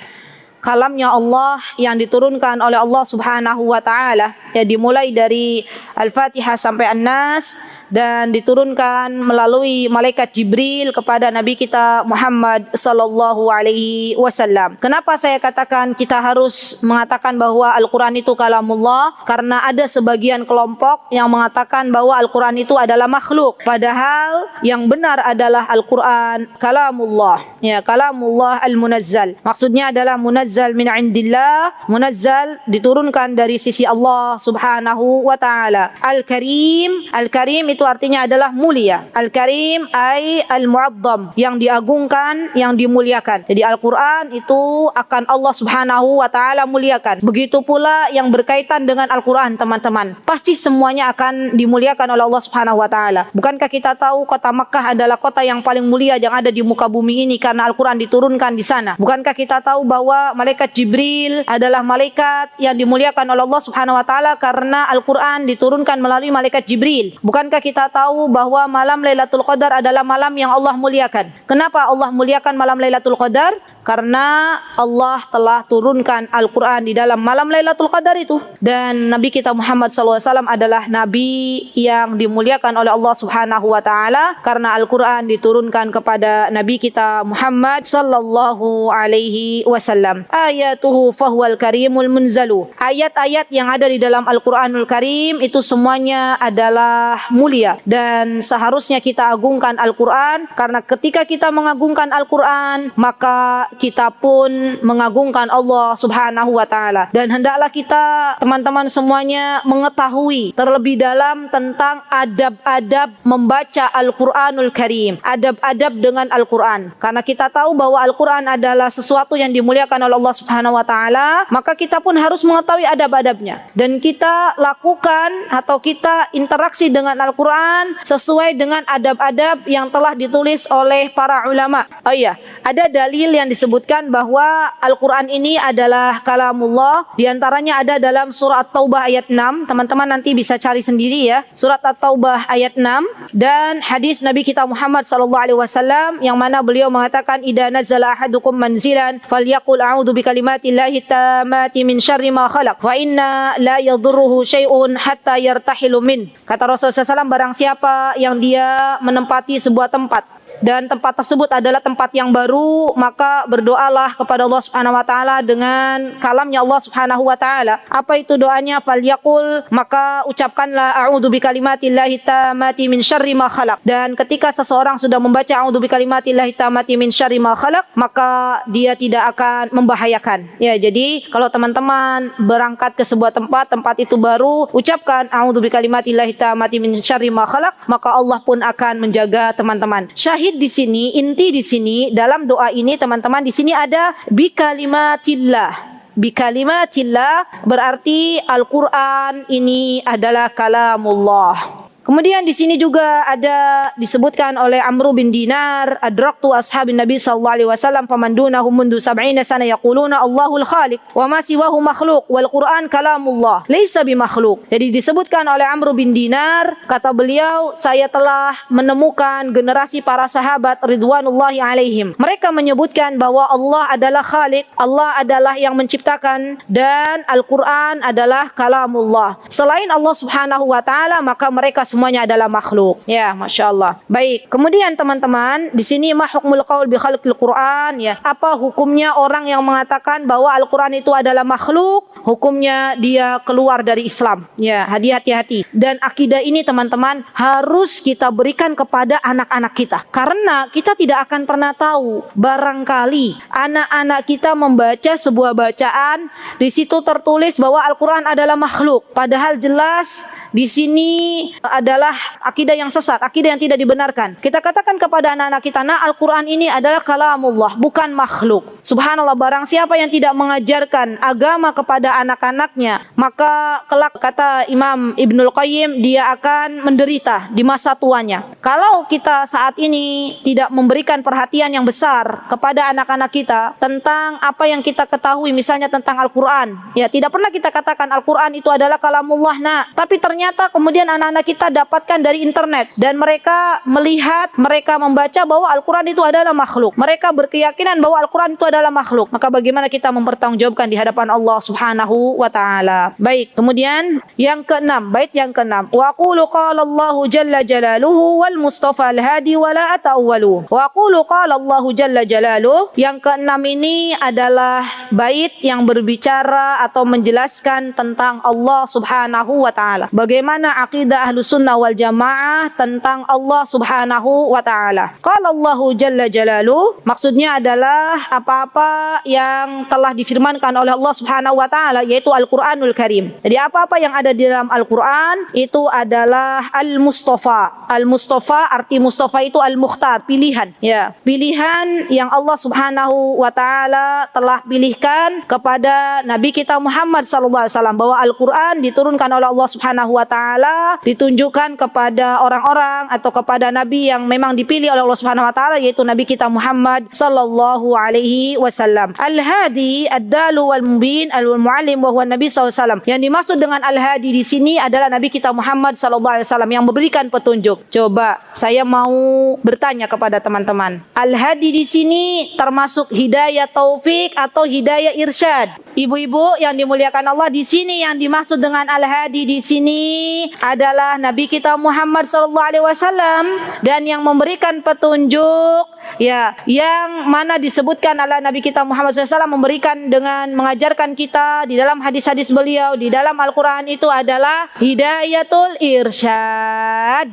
kalamnya Allah yang diturunkan oleh Allah Subhanahu wa ta'ala. Ya, dimulai dari Al-Fatihah sampai An-Nas dan diturunkan melalui malaikat Jibril kepada Nabi kita Muhammad sallallahu alaihi wasallam. Kenapa saya katakan kita harus mengatakan bahwa Al-Quran itu kalamullah? Karena ada sebagian kelompok yang mengatakan bahwa Al-Quran itu adalah makhluk. Padahal yang benar adalah Al-Quran kalamullah. Ya, kalamullah al-munazzal. Maksudnya adalah munazzal min indillah, munazzal diturunkan dari sisi Allah Subhanahu wa ta'ala. Al-Karim, Al-Karim itu artinya adalah mulia. Al-Karim ay al-mu'azzam, yang diagungkan, yang dimuliakan. Jadi Al-Quran itu akan Allah Subhanahu wa ta'ala muliakan. Begitu pula yang berkaitan dengan Al-Quran teman-teman. Pasti semuanya akan dimuliakan oleh Allah Subhanahu wa ta'ala. Bukankah kita tahu kota Makkah adalah kota yang paling mulia yang ada di muka bumi ini karena Al-Quran diturunkan di sana? Bukankah kita tahu bahwa malaikat Jibril adalah malaikat yang dimuliakan oleh Allah Subhanahu wa ta'ala karena Al-Quran diturunkan melalui malaikat Jibril? Bukankah kita tahu bahwa malam Lailatul Qadar adalah malam yang Allah muliakan? Kenapa Allah muliakan malam Lailatul Qadar? Karena Allah telah turunkan Al-Quran di dalam malam Lailatul Qadar itu. Dan Nabi kita Muhammad SAW adalah Nabi yang dimuliakan oleh Allah Subhanahu wa ta'ala karena Al-Quran diturunkan kepada Nabi kita Muhammad sallallahu alaihi wasallam. Ayatuhu fahuwal karimul munzalu. Ayat-ayat yang ada di dalam Al-Quranul Karim itu semuanya adalah mulia. Dan seharusnya kita agungkan Al-Quran karena ketika kita mengagungkan Al-Quran, maka kita pun mengagungkan Allah Subhanahu wa taala. Dan hendaklah kita teman-teman semuanya mengetahui terlebih dalam tentang adab-adab membaca Al-Qur'anul Karim, adab-adab dengan Al-Qur'an. Karena kita tahu bahwa Al-Qur'an adalah sesuatu yang dimuliakan oleh Allah Subhanahu wa taala, maka kita pun harus mengetahui adab-adabnya. Dan kita lakukan atau kita interaksi dengan Al-Qur'an sesuai dengan adab-adab yang telah ditulis oleh para ulama. Oh iya, ada dalil yang disebutkan bahwa Al-Qur'an ini adalah kalamullah. Di antaranya ada dalam surah At-Taubah ayat 6. Teman-teman nanti bisa cari sendiri ya. Surat At-Taubah ayat 6 dan hadis Nabi kita Muhammad sallallahu alaihi wasallam yang mana beliau mengatakan idza nazala ahadukum manzilan falyaqul a'udzu bikalimatillahi tammati min syarri ma khalaq wa inna la yadurruhu syai'un hatta yartahilu min. Kata Rasulullah SAW, barang siapa yang dia menempati sebuah tempat dan tempat tersebut adalah tempat yang baru, maka berdoalah kepada Allah Subhanahu wa taala dengan kalamnya Allah Subhanahu wa taala. Apa itu doanya? Falyaqul, maka ucapkanlah a'udzu bikalimatillahi tammati min syarri ma khalaq. Dan ketika seseorang sudah membaca a'udzu bikalimatillahi tammati min syarri ma khalaq, maka dia tidak akan membahayakan. Ya, jadi kalau teman-teman berangkat ke sebuah tempat itu baru, ucapkan a'udzu bikalimatillahi tammati min syarri ma khalaq, maka Allah pun akan menjaga teman-teman. Syahid di sini, inti di sini dalam doa ini teman-teman, di sini ada bikalimatillah. Bikalimatillah berarti Al-Qur'an ini adalah kalamullah. Kemudian di sini juga ada disebutkan oleh Amr bin Dinar, adraktu ashabin Nabi sallallahu alaihi wasallam faman dunahum mundu 70 sana yaquluna Allahul Khaliq wa ma siwahu makhluq wal Qur'an kalamullah laisa bimakhluq. Jadi disebutkan oleh Amr bin Dinar, kata beliau, saya telah menemukan generasi para sahabat ridwanullahi alaihim. Mereka menyebutkan bahwa Allah adalah Khaliq, Allah adalah yang menciptakan, dan Al-Qur'an adalah kalamullah. Selain Allah Subhanahu wa taala, maka mereka semuanya adalah makhluk. Ya, Masya Allah. Baik. Kemudian teman-teman, di sini ma hukmul qaul bi khalqil Qur'an, ya. Apa hukumnya orang yang mengatakan bahwa Al-Qur'an itu adalah makhluk? Hukumnya dia keluar dari Islam. Ya, hati-hati. Dan akidah ini teman-teman harus kita berikan kepada anak-anak kita. Karena kita tidak akan pernah tahu, barangkali anak-anak kita membaca sebuah bacaan, di situ tertulis bahwa Al-Qur'an adalah makhluk. Padahal jelas di sini adalah akidah yang sesat, akidah yang tidak dibenarkan. Kita katakan kepada anak-anak kita, nah, Al-Qur'an ini adalah kalamullah, bukan makhluk. Subhanallah, barang siapa yang tidak mengajarkan agama kepada anak-anaknya, maka kelak, kata Imam Ibnul Qayyim, dia akan menderita di masa tuanya. Kalau kita saat ini tidak memberikan perhatian yang besar kepada anak-anak kita tentang apa yang kita ketahui, misalnya tentang Al-Qur'an, ya, tidak pernah kita katakan Al-Qur'an itu adalah kalamullah, nah, tapi ternyata kemudian anak-anak kita dapatkan dari internet dan mereka melihat, mereka membaca bahwa Al-Qur'an itu adalah makhluk. Mereka berkeyakinan bahwa Al-Qur'an itu adalah makhluk. Maka bagaimana kita mempertanggungjawabkan di hadapan Allah Subhanahu wa taala? Baik, kemudian yang keenam, bait yang keenam. Wa qulu qala Allahu jalla jalaluhu wal mustafa al-hadi wa la ata'awwalu. Wa qulu qala Allahu jalla jalaluhu. Yang keenam ini adalah bait yang berbicara atau menjelaskan tentang Allah Subhanahu wa taala. Bagaimana akidah Ahlus Sunnah wal Jamaah tentang Allah Subhanahu wa taala. Qala Allahu jalla jalaluhu, maksudnya adalah apa-apa yang telah difirmankan oleh Allah Subhanahu wa taala, yaitu Al-Qur'anul Karim. Jadi apa-apa yang ada di dalam Al-Qur'an itu adalah Al-Mustafa. Al-Mustafa, arti Mustafa itu Al-Mukhtar, pilihan. Ya, pilihan yang Allah Subhanahu wa taala telah pilihkan kepada Nabi kita Muhammad sallallahu alaihi wasallam, bahwa Al-Qur'an diturunkan oleh Allah Subhanahu wa taala, ditunjukkan kepada orang-orang atau kepada nabi yang memang dipilih oleh Allah Subhanahu wa taala, yaitu Nabi kita Muhammad sallallahu alaihi wasallam. Al-Hadi, ad-dalu wal mubin al-muallim wa huwa Nabi sallallahu alaihi wasallam. Yang dimaksud dengan Al-Hadi di sini adalah Nabi kita Muhammad sallallahu alaihi wasallam yang memberikan petunjuk. Coba saya mau bertanya kepada teman-teman, Al-Hadi di sini termasuk hidayah taufik atau hidayah irsyad? Ibu-ibu yang dimuliakan Allah, di sini yang dimaksud dengan Al-Hadi di sini ini adalah Nabi kita Muhammad sallallahu alaihi wasallam, dan yang memberikan petunjuk ya, yang mana disebutkan adalah Nabi kita Muhammad SAW memberikan dengan mengajarkan kita di dalam hadis-hadis beliau, di dalam Al-Quran itu adalah hidayatul irsyad.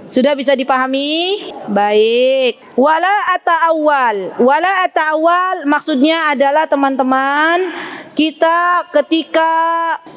Sudah bisa dipahami? Baik. Wala ata'awwal maksudnya adalah teman-teman, kita ketika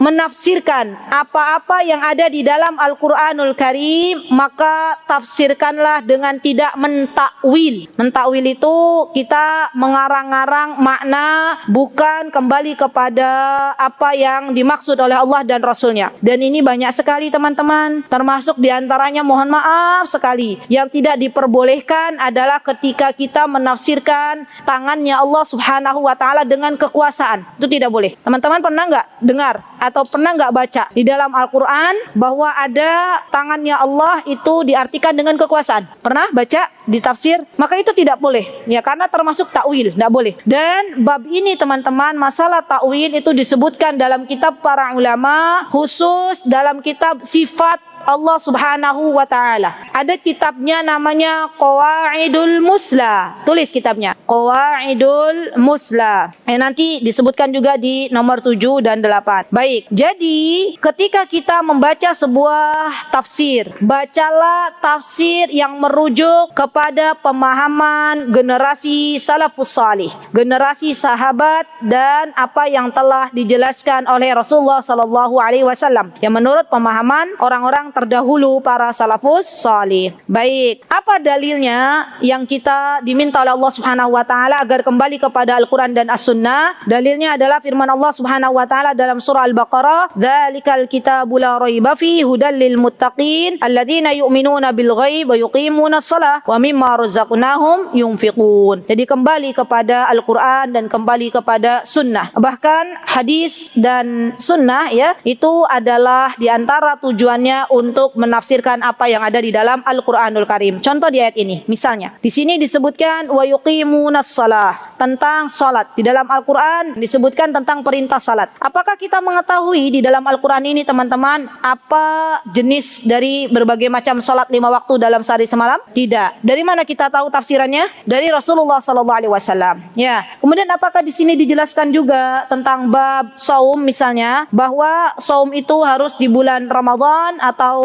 menafsirkan apa-apa yang ada di dalam Al-Quranul Karim, maka tafsirkanlah dengan tidak mentakwil. Mentakwil itu kita mengarang-arang makna, bukan kembali kepada apa yang dimaksud oleh Allah dan Rasulnya. Dan ini banyak sekali teman-teman, termasuk diantaranya mohon maaf sekali, yang tidak diperbolehkan adalah ketika kita menafsirkan tangannya Allah Subhanahu wa Ta'ala dengan kekuasaan. Itu tidak boleh. Teman-teman pernah nggak dengar atau pernah nggak baca di dalam Al-Quran bahwa ada tangannya Allah itu diartikan dengan kekuasaan? Pernah baca di tafsir? Maka itu tidak boleh ya, karena termasuk takwil, tidak boleh. Dan bab ini teman-teman, masalah takwil itu disebutkan dalam kitab para ulama, khusus dalam kitab sifat Allah Subhanahu wa Ta'ala. Ada kitabnya namanya Qawaidul Musla. Tulis kitabnya, Qawaidul Musla. Nanti disebutkan juga di nomor 7 dan 8. Baik, jadi ketika kita membaca sebuah tafsir, bacalah tafsir yang merujuk kepada pemahaman generasi salafus salih, generasi sahabat, dan apa yang telah dijelaskan oleh Rasulullah sallallahu alaihi wasallam, yang menurut pemahaman orang-orang terdahulu para salafus salih. Baik, apa dalilnya yang kita diminta oleh Allah Subhanahu wa Ta'ala agar kembali kepada Al-Quran dan As-Sunnah? Dalilnya adalah firman Allah Subhanahu wa Ta'ala dalam surah Al-Baqarah, "Dzalikal kitabu la raiba fihi hudal lil muttaqin alladzina yu'minuna bil ghaib wa yuqimuna shalah wa mimma razaqnahum yunfiqun." Jadi kembali kepada Al-Quran dan kembali kepada Sunnah. Bahkan hadis dan Sunnah ya, itu adalah diantara tujuannya untuk menafsirkan apa yang ada di dalam Al-Quranul Karim. Contoh di ayat ini, misalnya di sini disebutkan wa yuqimunas shalah, tentang salat. Di dalam Al-Quran disebutkan tentang perintah salat. Apakah kita mengetahui di dalam Al-Quran ini teman-teman apa jenis dari berbagai macam salat 5 waktu dalam sehari semalam? Tidak. Dari mana kita tahu tafsirannya? Dari Rasulullah SAW. Ya. Kemudian apakah di sini dijelaskan juga tentang bab saum misalnya, bahwa saum itu harus di bulan Ramadan atau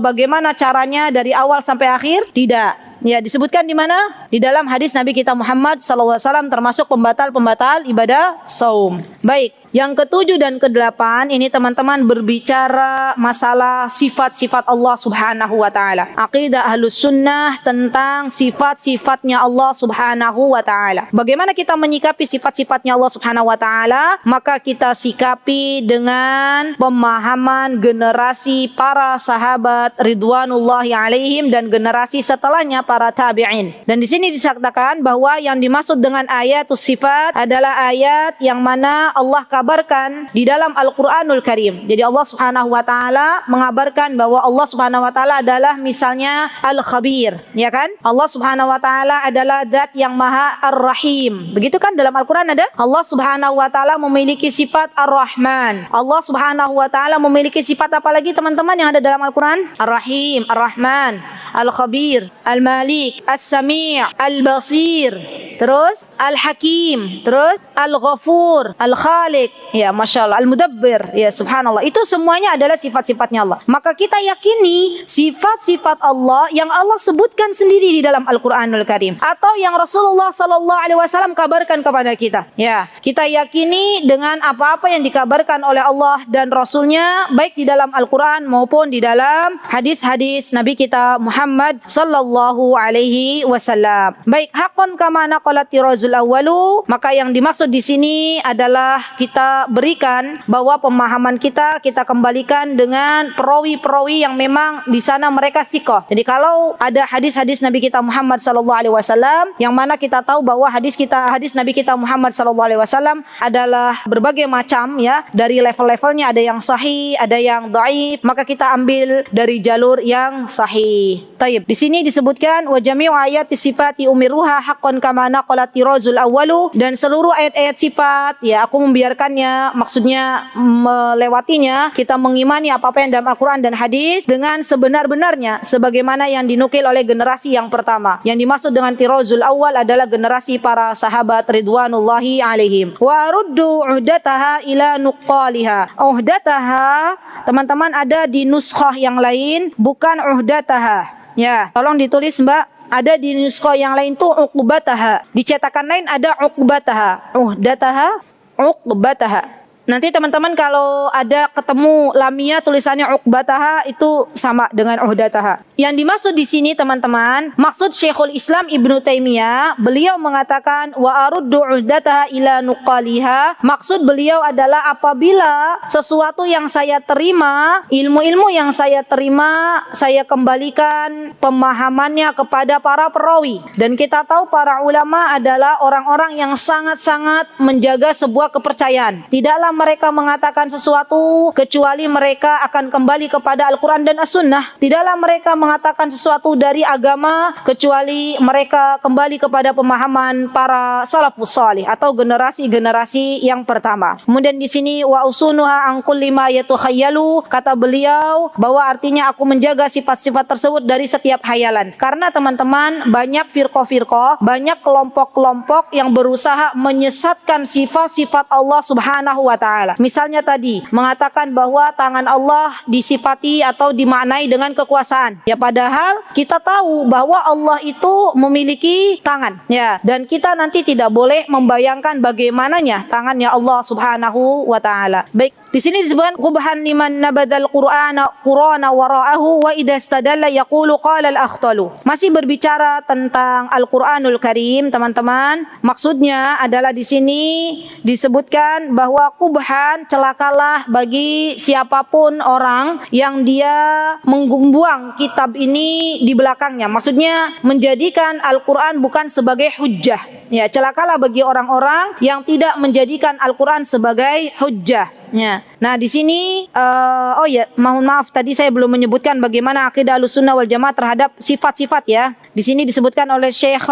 bagaimana caranya dari awal sampai akhir? Tidak. Ya, disebutkan di mana? Di dalam hadis Nabi kita Muhammad SAW, termasuk pembatal-pembatal ibadah saum. Baik, yang ke-7 dan ke-8 ini teman-teman berbicara masalah sifat-sifat Allah Subhanahu wa Ta'ala. Aqidah Ahlus Sunnah tentang sifat-sifatnya Allah Subhanahu wa Ta'ala. Bagaimana kita menyikapi sifat-sifatnya Allah Subhanahu wa Ta'ala? Maka kita sikapi dengan pemahaman generasi para sahabat ridwanullahi alaihim dan generasi setelahnya para tabi'in. Dan di sini disatakan bahwa yang dimaksud dengan ayatus sifat adalah ayat yang mana Allah kabarkan di dalam Al-Quranul Karim. Jadi Allah Subhanahu wa Ta'ala mengabarkan bahwa Allah Subhanahu wa Ta'ala adalah misalnya Al-Khabir, ya kan? Allah Subhanahu wa Ta'ala adalah zat yang Maha Ar-Rahim. Begitu kan dalam Al-Quran ada? Allah Subhanahu wa Ta'ala memiliki sifat Ar-Rahman. Allah Subhanahu wa Ta'ala memiliki sifat apa lagi teman-teman yang ada dalam Al-Quran? Ar-Rahim, Ar-Rahman, Al-Khabir, Al-Malik, As-Sami', Al-Basir, terus Al-Hakim, terus Al-Ghafur, Al-Khaliq, ya Masya Allah, Al-Mudabbir, ya Subhanallah. Itu semuanya adalah sifat-sifatnya Allah. Maka kita yakini sifat-sifat Allah yang Allah sebutkan sendiri di dalam Al-Quranul Karim, atau yang Rasulullah SAW kabarkan kepada kita. Ya, kita yakini dengan apa-apa yang dikabarkan oleh Allah dan Rasulnya, baik di dalam Al-Quran maupun di dalam hadis-hadis Nabi kita Muhammad sallallahu alaihi wasallam. Baik, haqqan kama naqalat tirazul awwalu, maka yang dimaksud di sini adalah kita berikan bahwa pemahaman kita kembalikan dengan perawi-perawi yang memang di sana mereka thiqah. Jadi kalau ada hadis-hadis Nabi kita Muhammad sallallahu alaihi wasallam yang mana kita tahu bahwa hadis Nabi kita Muhammad sallallahu alaihi wasallam adalah berbagai macam ya, dari level-levelnya, ada yang sahih, ada yang dhaif, maka kita ambil dari jalur yang sahih. Taib. Di sini disebutkan wa jami'u ayati sifati umiruha haqqan kama naqalat tirazul awwalu, dan seluruh ayat-ayat sifat ya aku membiarkan mengerjakannya, maksudnya melewatinya, kita mengimani apa-apa yang dalam Al-Quran dan hadis dengan sebenar-benarnya sebagaimana yang dinukil oleh generasi yang pertama. Yang dimaksud dengan tirozul awal adalah generasi para sahabat ridwanullahi alaihim. Wa ruddu uhdataha ila nuqaliha. Uhdataha, teman-teman, ada di nuskhah yang lain, bukan uhdataha. Ya, tolong ditulis Mbak. Ada di nuskhah yang lain tuh uqbataha. Di cetakan lain ada uqbataha. Uhdataha, uqbataha. Nanti teman-teman kalau ada ketemu lamia tulisannya uqbataha itu sama dengan uhdataha. Yang dimaksud di sini teman-teman, maksud Syekhul Islam Ibnu Taimiyah, beliau mengatakan wa aruddu uhdataha ila nuqaliha. Maksud beliau adalah apabila sesuatu yang saya terima, ilmu-ilmu yang saya terima, saya kembalikan pemahamannya kepada para perawi. Dan kita tahu para ulama adalah orang-orang yang sangat-sangat menjaga sebuah kepercayaan. Tidaklah mereka mengatakan sesuatu kecuali mereka akan kembali kepada Al-Quran dan As-Sunnah. Tidaklah mereka mengatakan sesuatu dari agama kecuali mereka kembali kepada pemahaman para salafus salih atau generasi-generasi yang pertama. Kemudian di sini wa usunuha an kulli ma yatukhayyalu, kata beliau bahwa artinya aku menjaga sifat-sifat tersebut dari setiap hayalan. Karena teman-teman, banyak firqah-firqah, banyak kelompok-kelompok yang berusaha menyesatkan sifat-sifat Allah Subhanahu wa ta'ala. Misalnya tadi mengatakan bahwa tangan Allah disifati atau dimaknai dengan kekuasaan. Ya, padahal kita tahu bahwa Allah itu memiliki tangan. Ya, dan kita nanti tidak boleh membayangkan bagaimananya tangannya Allah Subhanahu wa ta'ala. Baik, di sini disebutkan qubhan liman nabadal qur'ana wara'ahu wa idza istadalla yaqulu qala al-akhtalu. Masih berbicara tentang Al-Qur'anul Karim, teman-teman. Maksudnya adalah di sini disebutkan bahwa qubhan, celakalah bagi siapapun orang yang dia membuang kitab ini di belakangnya. Maksudnya menjadikan Al-Qur'an bukan sebagai hujjah. Ya, celakalah bagi orang-orang yang tidak menjadikan Al-Qur'an sebagai hujjah. Ya. Nah, di sini mohon maaf tadi saya belum menyebutkan bagaimana akidah Ahlussunnah wal Jamaah terhadap sifat-sifat ya. Di sini disebutkan oleh Syekh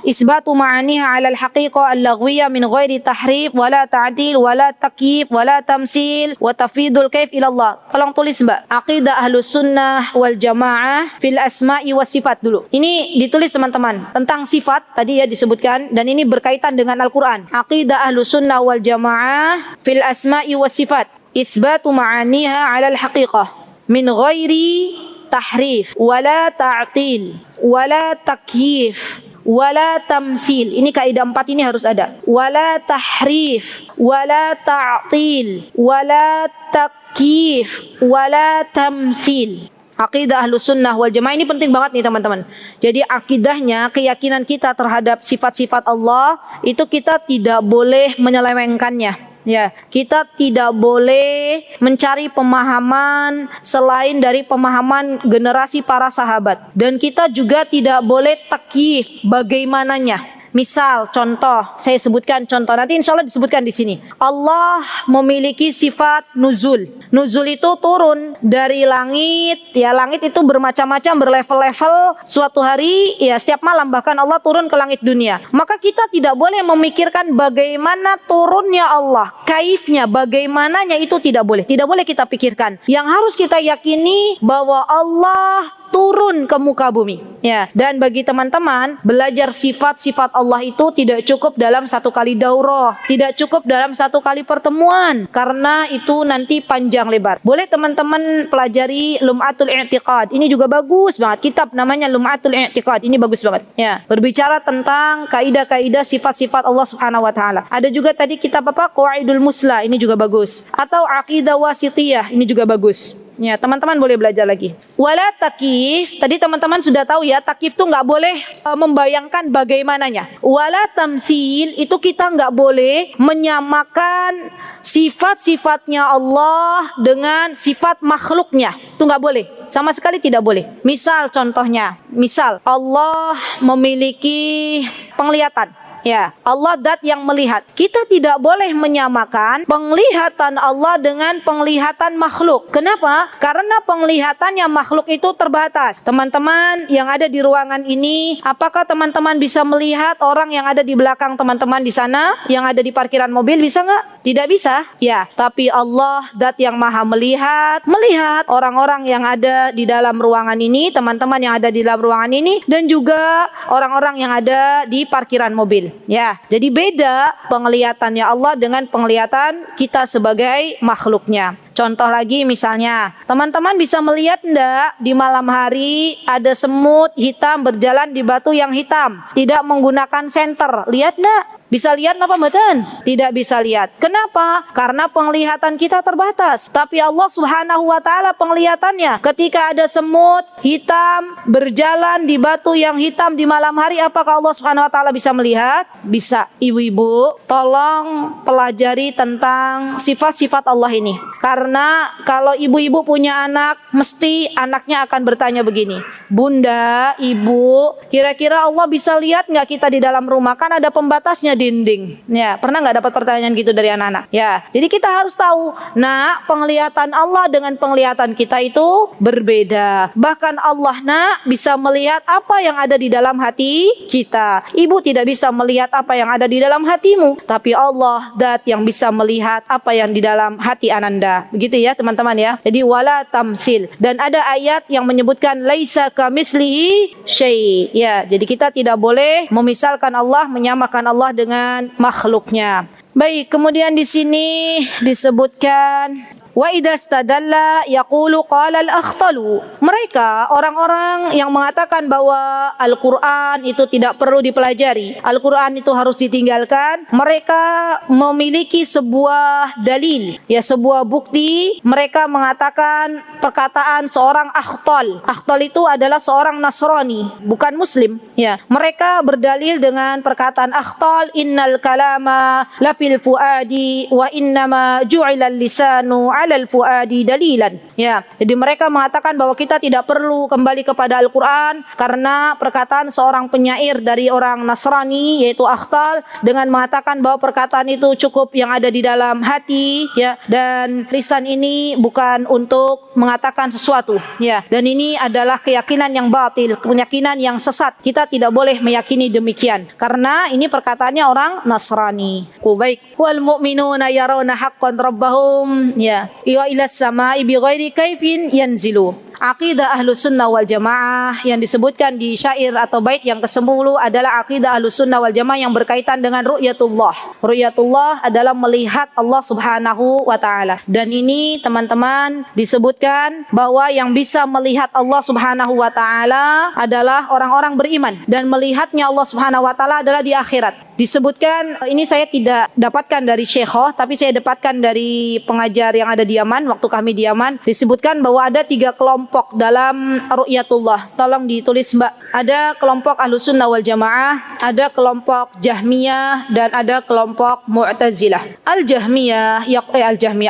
isbatu ma'aniha 'ala al-haqiqah al-laghwiyyah min ghairi tahrif wala ta'dil wala takyif wala tamsil wa tafidul kaif ila Allah. Tolong tulis Mbak, akidah Ahlussunnah wal Jamaah fil asma'i was sifat dulu. Ini ditulis teman-teman tentang sifat tadi ya disebutkan, dan ini berkaitan dengan Al-Qur'an. Akidah Ahlussunnah wal Jamaah fil asma'i was sifat isbatu ma'aniha 'ala al-haqiqah min ghairi tahrif wala ta'til wala takyif wala tamsil. Ini kaidah 4 ini harus ada. Wala tahrif wala ta'til wala takyif wala tamsil. Akidah Ahlussunnah wal Jamaah ini penting banget nih teman-teman. Jadi akidahnya, keyakinan kita terhadap sifat-sifat Allah itu kita tidak boleh menyelewengkannya. Ya, kita tidak boleh mencari pemahaman selain dari pemahaman generasi para sahabat. Dan kita juga tidak boleh takyif bagaimananya. Misal, contoh, saya sebutkan contoh. Nanti insya Allah disebutkan di sini. Allah memiliki sifat nuzul. Nuzul itu turun dari langit. Ya, langit itu bermacam-macam, berlevel-level. Suatu hari, ya setiap malam bahkan Allah turun ke langit dunia. Maka kita tidak boleh memikirkan bagaimana turunnya Allah. Kaifnya, bagaimananya itu tidak boleh. Tidak boleh kita pikirkan. Yang harus kita yakini bahwa Allah turun ke muka bumi. Ya, dan bagi teman-teman, belajar sifat-sifat Allah itu tidak cukup dalam satu kali daurah, tidak cukup dalam satu kali pertemuan, karena itu nanti panjang lebar. Boleh teman-teman pelajari Lum'atul I'tiqad. Ini juga bagus banget. Kitab namanya Lum'atul I'tiqad. Ini bagus banget. Ya, berbicara tentang kaidah-kaidah sifat-sifat Allah Subhanahu wa taala. Ada juga tadi kitab apa? Qawaidul Musla. Ini juga bagus. Atau Aqidah Wasithiyah. Ini juga bagus. Ya, teman-teman boleh belajar lagi. Wala takyif, tadi teman-teman sudah tahu ya, takyif tuh nggak boleh membayangkan bagaimananya. Wala tamsil, itu kita nggak boleh menyamakan sifat-sifatnya Allah dengan sifat makhluknya. Itu nggak boleh, sama sekali tidak boleh. Misal contohnya, misal Allah memiliki penglihatan. Ya, Allah zat yang melihat. Kita tidak boleh menyamakan penglihatan Allah dengan penglihatan makhluk. Kenapa? Karena penglihatannya makhluk itu terbatas. Teman-teman yang ada di ruangan ini, apakah teman-teman bisa melihat orang yang ada di belakang teman-teman di sana, yang ada di parkiran mobil, bisa nggak? Tidak bisa. Ya, tapi Allah zat yang maha melihat orang-orang yang ada di dalam ruangan ini, teman-teman yang ada di dalam ruangan ini, dan juga orang-orang yang ada di parkiran mobil. Ya, jadi beda penglihatannya Allah dengan penglihatan kita sebagai makhluknya. Contoh lagi misalnya, teman-teman bisa melihat enggak di malam hari ada semut hitam berjalan di batu yang hitam, tidak menggunakan senter. Lihat enggak? Bisa lihat apa mboten? Tidak bisa lihat. Kenapa? Karena penglihatan kita terbatas. Tapi Allah Subhanahu wa taala penglihatannya, ketika ada semut hitam berjalan di batu yang hitam di malam hari, apakah Allah Subhanahu wa taala bisa melihat? Bisa. Ibu-ibu, tolong pelajari tentang sifat-sifat Allah ini. Karena kalau ibu-ibu punya anak, mesti anaknya akan bertanya begini, Bunda, Ibu, kira-kira Allah bisa lihat nggak kita di dalam rumah? Kan ada pembatasnya dinding. Ya, pernah nggak dapat pertanyaan gitu dari anak-anak? Ya, jadi kita harus tahu, nah, penglihatan Allah dengan penglihatan kita itu berbeda. Bahkan Allah, nak, bisa melihat apa yang ada di dalam hati kita. Ibu tidak bisa melihat apa yang ada di dalam hatimu, tapi Allah zat yang bisa melihat apa yang di dalam hati Ananda. Begitu ya, teman-teman ya. Jadi wala tamsil. Dan ada ayat yang menyebutkan laisa kamislihi syai. Ya, jadi kita tidak boleh memisalkan Allah, menyamakan Allah dengan makhluknya. Baik, kemudian di sini disebutkan wa idza stadalla yaqulu qala al-akhtalu. Mereka orang-orang yang mengatakan bahwa Al-Qur'an itu tidak perlu dipelajari, Al-Qur'an itu harus ditinggalkan, mereka memiliki sebuah dalil, ya, sebuah bukti. Mereka mengatakan perkataan seorang akhtal. Akhtal itu adalah seorang Nasrani, bukan Muslim, ya. Mereka berdalil dengan perkataan akhtal, innal kalama la fil fuadi wa innama ju'ila lisanu alal fuadi dalilan. Ya, jadi mereka mengatakan bahwa kita tidak perlu kembali kepada Al-Qur'an karena perkataan seorang penyair dari orang Nasrani yaitu Akhtal dengan mengatakan bahwa perkataan itu cukup yang ada di dalam hati, ya, dan lisan ini bukan untuk mengatakan sesuatu, ya. Dan ini adalah keyakinan yang batil, keyakinan yang sesat. Kita tidak boleh meyakini demikian karena ini perkataannya orang Nasrani. Baik, wal mu'minuna yarawna haqqan rabbahum, ya, wa ila samai bi ghairi kaifin yanzilu. Aqidah Ahlus Sunnah wal Jamaah yang disebutkan di syair atau bait yang ke-10 adalah aqidah Ahlus Sunnah wal Jamaah yang berkaitan dengan ru'yatullah. Ru'yatullah adalah melihat Allah Subhanahu wa taala. Dan ini teman-teman disebutkan bahwa yang bisa melihat Allah Subhanahu wa taala adalah orang-orang beriman, dan melihatnya Allah Subhanahu wa taala adalah di akhirat. Disebutkan, ini saya tidak dapatkan dari Syekhoh, tapi saya dapatkan dari pengajar yang ada di Yaman, waktu kami di Yaman, disebutkan bahwa ada 3 kelompok dalam ru'yatullah. Tolong ditulis, Mbak. Ada kelompok Ahlus Sunnah wal Jamaah, ada kelompok Jahmiyah, dan ada kelompok Mu'tazilah. Al-Jahmiyah,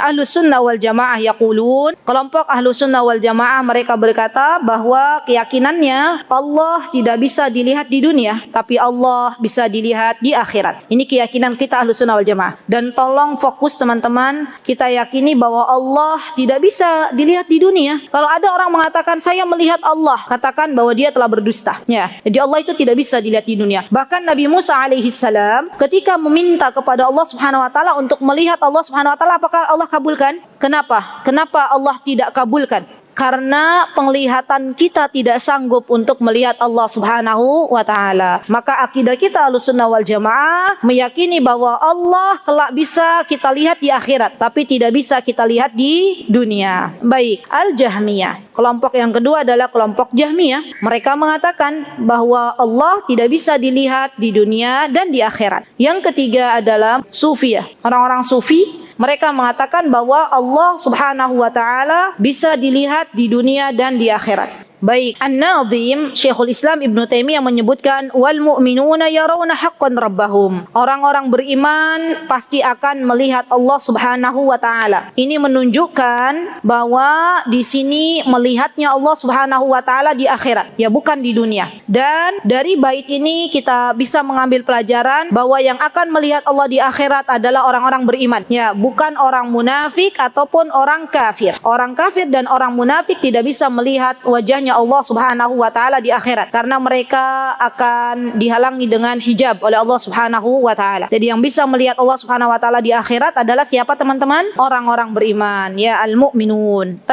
Ahlus Sunnah wal Jamaah yaqulun, kelompok Ahlus Sunnah wal Jamaah mereka berkata bahwa keyakinannya Allah tidak bisa dilihat di dunia, tapi Allah bisa dilihat di akhirat. Ini keyakinan kita Ahlus Sunnah wal Jamaah. Dan tolong fokus teman-teman, kita yakini bahwa Allah tidak bisa dilihat di dunia. Kalau ada orang mengatakan saya melihat Allah, katakan bahwa dia telah berdusta. Ya, jadi Allah itu tidak bisa dilihat di dunia. Bahkan Nabi Musa alaihissalam ketika meminta kepada Allah Subhanahu wa taala untuk melihat Allah Subhanahu wa taala, apakah Allah kabulkan? Kenapa? Kenapa Allah tidak kabulkan? Karena penglihatan kita tidak sanggup untuk melihat Allah Subhanahu wa taala. Maka akidah kita Ahlussunnah wal Jamaah meyakini bahwa Allah kelak bisa kita lihat di akhirat, tapi tidak bisa kita lihat di dunia. Baik, Al-Jahmiyah. Kelompok yang kedua adalah kelompok Jahmiyah. Mereka mengatakan bahwa Allah tidak bisa dilihat di dunia dan di akhirat. Yang ketiga adalah Sufiyah. Orang-orang Sufi, mereka mengatakan bahwa Allah Subhanahu wa taala bisa dilihat di dunia dan di akhirat. Baik, An-Nazim Syekhul Islam Ibnu Taimiyah menyebutkan wal mu'minuna yarawna haqqan rabbahum. Orang-orang beriman pasti akan melihat Allah Subhanahu wa taala. Ini menunjukkan bahwa di sini melihatnya Allah Subhanahu wa taala di akhirat, ya bukan di dunia. Dan dari bait ini kita bisa mengambil pelajaran bahwa yang akan melihat Allah di akhirat adalah orang-orang beriman, ya bukan orang munafik ataupun orang kafir. Orang kafir dan orang munafik tidak bisa melihat wajahnya Allah Subhanahu wa taala di akhirat karena mereka akan dihalangi dengan hijab oleh Allah Subhanahu wa taala. Jadi yang bisa melihat Allah Subhanahu wa taala di akhirat adalah siapa teman-teman? Orang-orang beriman, ya al-mu'minun.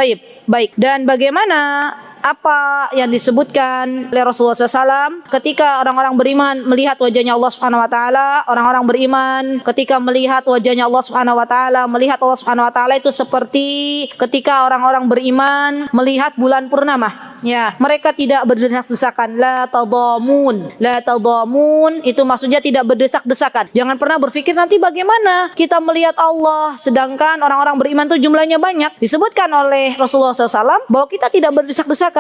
Baik. Dan bagaimana apa yang disebutkan oleh Rasulullah SAW ketika orang-orang beriman melihat wajahnya Allah Subhanahu wa taala? Orang-orang beriman ketika melihat wajahnya Allah Subhanahu wa taala, melihat Allah Subhanahu wa taala itu seperti ketika orang-orang beriman melihat bulan purnama. Ya, mereka tidak berdesak-desakan. La tadamun itu maksudnya tidak berdesak-desakan. Jangan pernah berpikir nanti bagaimana kita melihat Allah sedangkan orang-orang beriman itu jumlahnya banyak. Disebutkan oleh Rasulullah SAW bahwa kita tidak berdesak-desakan.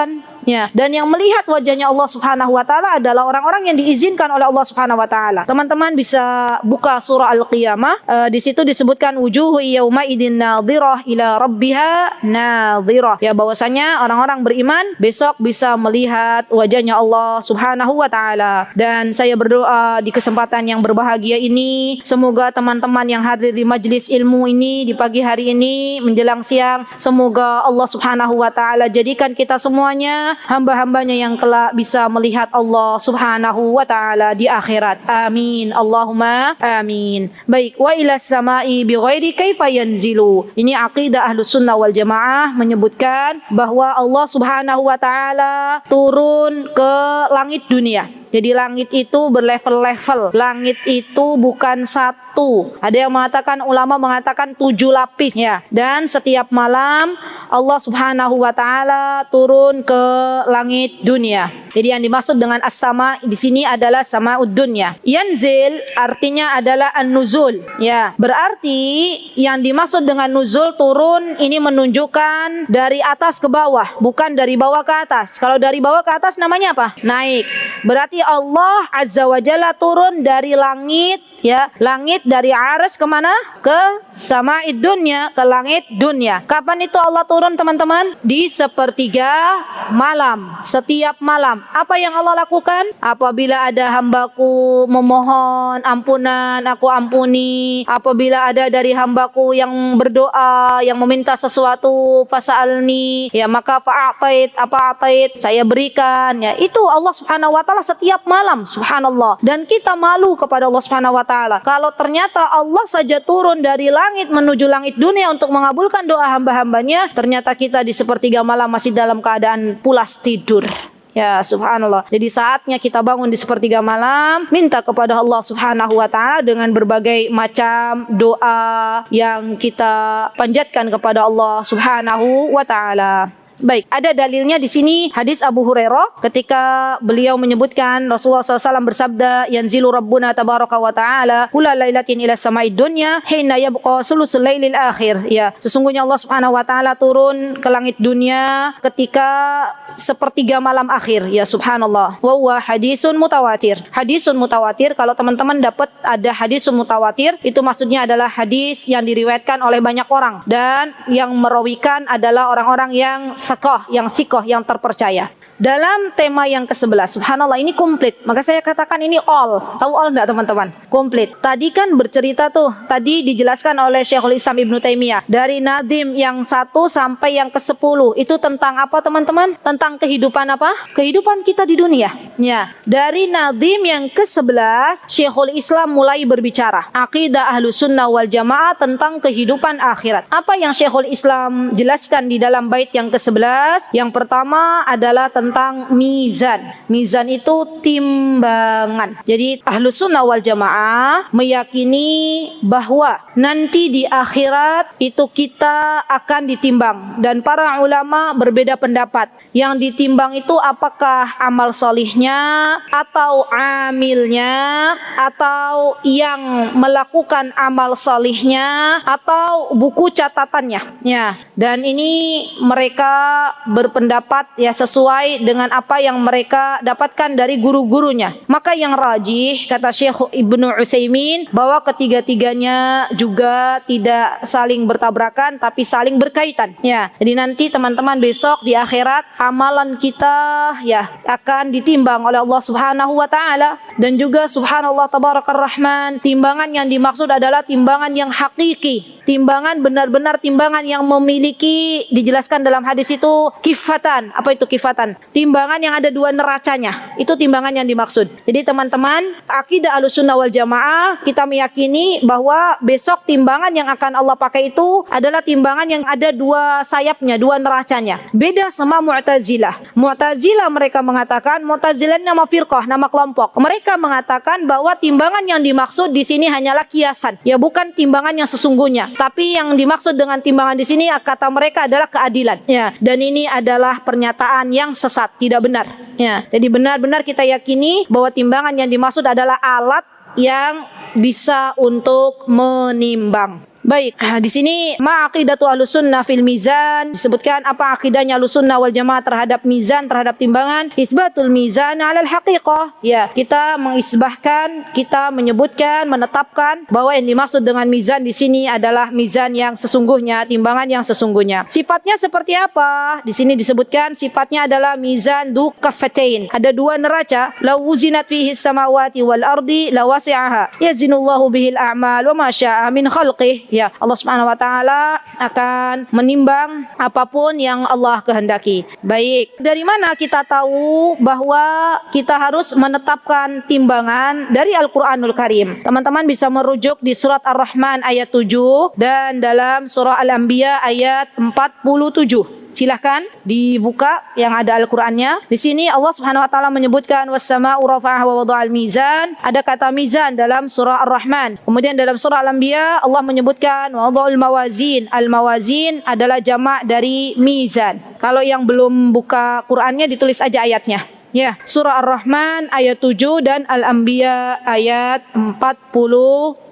Ya, dan yang melihat wajahnya Allah Subhanahu wa taala adalah orang-orang yang diizinkan oleh Allah Subhanahu wa taala. Teman-teman bisa buka surah Al-Qiyamah. Di situ disebutkan wujuhu yauma idin nadhirah ila rabbiha nadhirah. Ya, bahwasanya orang-orang beriman besok bisa melihat wajahnya Allah Subhanahu wa taala. Dan saya berdoa di kesempatan yang berbahagia ini, semoga teman-teman yang hadir di majelis ilmu ini di pagi hari ini menjelang siang, semoga Allah Subhanahu wa taala jadikan kita semuanya hamba-hambanya yang kelak bisa melihat Allah Subhanahu wa taala di akhirat. Amin. Allahumma amin. Baik, wa ilas samai bighairi kaifa yanzilu. Ini akidah Ahlus Sunnah wal Jamaah menyebutkan bahwa Allah Subhanahu wa taala turun ke langit dunia. Jadi langit itu berlevel-level. Langit itu bukan satu. Ada yang mengatakan, ulama mengatakan 7 lapis ya. Dan setiap malam Allah Subhanahu wa taala turun ke langit dunia. Jadi yang dimaksud dengan as-sama di sini adalah samaud dunya. Yanzil artinya adalah an-nuzul. Ya, berarti yang dimaksud dengan nuzul turun ini menunjukkan dari atas ke bawah, bukan dari bawah ke atas. Kalau dari bawah ke atas namanya apa? Naik. Berarti Allah Azza wa Jalla turun dari langit, ya, langit dari arsy kemana? Ke sama'id dunya, ke langit dunia. Kapan itu Allah turun teman-teman? Di sepertiga malam, setiap malam. Apa yang Allah lakukan? Apabila ada hambaku memohon ampunan, aku ampuni. Apabila ada dari hambaku yang berdoa, yang meminta sesuatu, fasa'alni, ya maka fa'atait, apa atait, saya berikan. Ya, itu Allah Subhanahu wa taala setiap malam, subhanallah. Dan kita malu kepada Allah Subhanahu wa taala kalau ternyata Allah saja turun dari langit menuju langit dunia untuk mengabulkan doa hamba-hambanya, ternyata kita di sepertiga malam masih dalam keadaan pulas tidur. Ya, subhanallah. Jadi saatnya kita bangun di sepertiga malam, minta kepada Allah Subhanahu wa taala dengan berbagai macam doa yang kita panjatkan kepada Allah Subhanahu wa taala. Baik, ada dalilnya di sini hadis Abu Hurairah ketika beliau menyebutkan Rasulullah SAW bersabda, yanzilu Rabbuna tabaraka wa ta'ala kulla lailatin ila sama'id dunya hina yabqa sulusul lailil akhir. Ya, sesungguhnya Allah Subhanahu wa taala turun ke langit dunia ketika sepertiga malam akhir. Ya, subhanallah. Wa huwa hadisun mutawatir. Hadisun mutawatir, kalau teman-teman dapat ada hadisun mutawatir, itu maksudnya adalah hadis yang diriwayatkan oleh banyak orang dan yang merawikan adalah orang-orang yang sikoh, yang terpercaya. Dalam tema yang ke-11, subhanallah, ini komplit. Maka saya katakan ini all. Tahu all enggak teman-teman? Komplit. Tadi kan bercerita tuh, tadi dijelaskan oleh Syekhul Islam Ibnu Taimiyah dari nadim yang 1 sampai yang ke-10. Itu tentang apa teman-teman? Tentang kehidupan apa? Kehidupan kita di dunia. Ya. Dari nadim yang ke-11, Syekhul Islam mulai berbicara akidah Ahlus Sunnah wal Jamaah tentang kehidupan akhirat. Apa yang Syekhul Islam jelaskan di dalam bait yang ke-11? Yang pertama adalah tentang mizan. Mizan itu timbangan. Jadi Ahlus Sunnah wal Jamaah meyakini bahwa nanti di akhirat itu kita akan ditimbang, dan para ulama berbeda pendapat. Yang ditimbang itu apakah amal solihnya atau amilnya, atau yang melakukan amal solihnya, atau buku catatannya. Ya, dan ini mereka berpendapat ya sesuai dengan apa yang mereka dapatkan dari guru-gurunya. Maka yang rajih kata Syekh Ibnu Utsaimin bahwa ketiga-tiganya juga tidak saling bertabrakan tapi saling berkaitan. Ya, jadi nanti teman-teman besok di akhirat amalan kita ya akan ditimbang oleh Allah Subhanahu wa taala, dan juga subhanallah tabarakar rahman, timbangan yang dimaksud adalah timbangan yang hakiki. Timbangan benar-benar timbangan yang memiliki, dijelaskan dalam hadis itu kifatan. Apa itu kifatan? Timbangan yang ada dua neracanya. Itu timbangan yang dimaksud. Jadi teman-teman, akidah Ahlussunnah wal Jamaah, kita meyakini bahwa besok timbangan yang akan Allah pakai itu adalah timbangan yang ada dua sayapnya, dua neracanya. Beda sama Mu'tazilah. Mu'tazilah mereka mengatakan, Mu'tazilah nama firqah, nama kelompok. Mereka mengatakan bahwa timbangan yang dimaksud di sini hanyalah kiasan. Ya, bukan timbangan yang sesungguhnya. Tapi yang dimaksud dengan timbangan di sini kata mereka adalah keadilan. Ya, dan ini adalah pernyataan yang sesat, tidak benar. Ya, jadi benar-benar kita yakini bahwa timbangan yang dimaksud adalah alat yang bisa untuk menimbang. Baik, di sini ma'aqidatu Ahlussunnah fil mizan, disebutkan apa akidahnya Ahlussunnah wal Jamaah terhadap mizan, terhadap timbangan. Isbatul mizan 'alal haqiqah. Ya, kita mengisbahkan, kita menyebutkan, menetapkan bahwa yang dimaksud dengan mizan di sini adalah mizan yang sesungguhnya, timbangan yang sesungguhnya. Sifatnya seperti apa? Di sini disebutkan sifatnya adalah mizan du kaffatain. Ada dua neraca. Law wuzinat fihi samawati wal ardi lawasi'aha. Yazinullahu bihil a'mal wa ma syaa min khalqih. Ya, Allah Subhanahu wa taala akan menimbang apapun yang Allah kehendaki. Baik, dari mana kita tahu bahwa kita harus menetapkan timbangan? Dari Al-Qur'anul Karim. Teman-teman bisa merujuk di surat Ar-Rahman ayat 7 dan dalam surah Al-Anbiya ayat 47. Silahkan dibuka yang ada Al-Qur'annya. Di sini Allah Subhanahu wa taala menyebutkan was-sama'u rafa'aha wa wada'al mizan. Ada kata mizan dalam surah Ar-Rahman. Kemudian dalam surah Al-Anbiya Allah menyebutkan wada'ul mawazin. Al-mawazin adalah jamak dari mizan. Kalau yang belum buka Qur'annya ditulis aja ayatnya. Ya, surah Ar-Rahman ayat 7 dan Al-Anbiya ayat 47.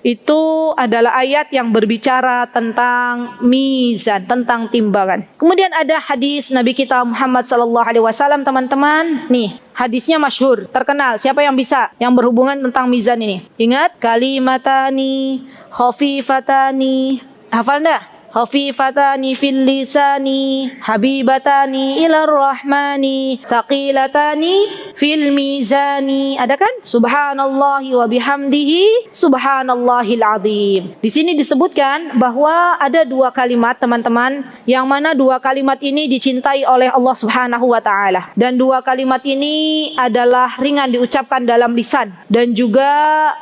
Itu adalah ayat yang berbicara tentang mizan, tentang timbangan. Kemudian ada hadis Nabi kita Muhammad sallallahu alaihi wasallam, teman-teman. Nih, hadisnya masyhur, terkenal. Siapa yang bisa yang berhubungan tentang mizan ini? Ingat, kalimatani khafifatani. Hafal enggak? Khafifatani fil lisani habibatani ilar rahmani thaqilatani fil mizani. Ada kan? Subhanallahi wa bihamdihi subhanallahil azim. Di sini disebutkan bahwa ada dua kalimat, teman-teman, yang mana dua kalimat ini dicintai oleh Allah Subhanahu wa taala, dan dua kalimat ini adalah ringan diucapkan dalam lisan dan juga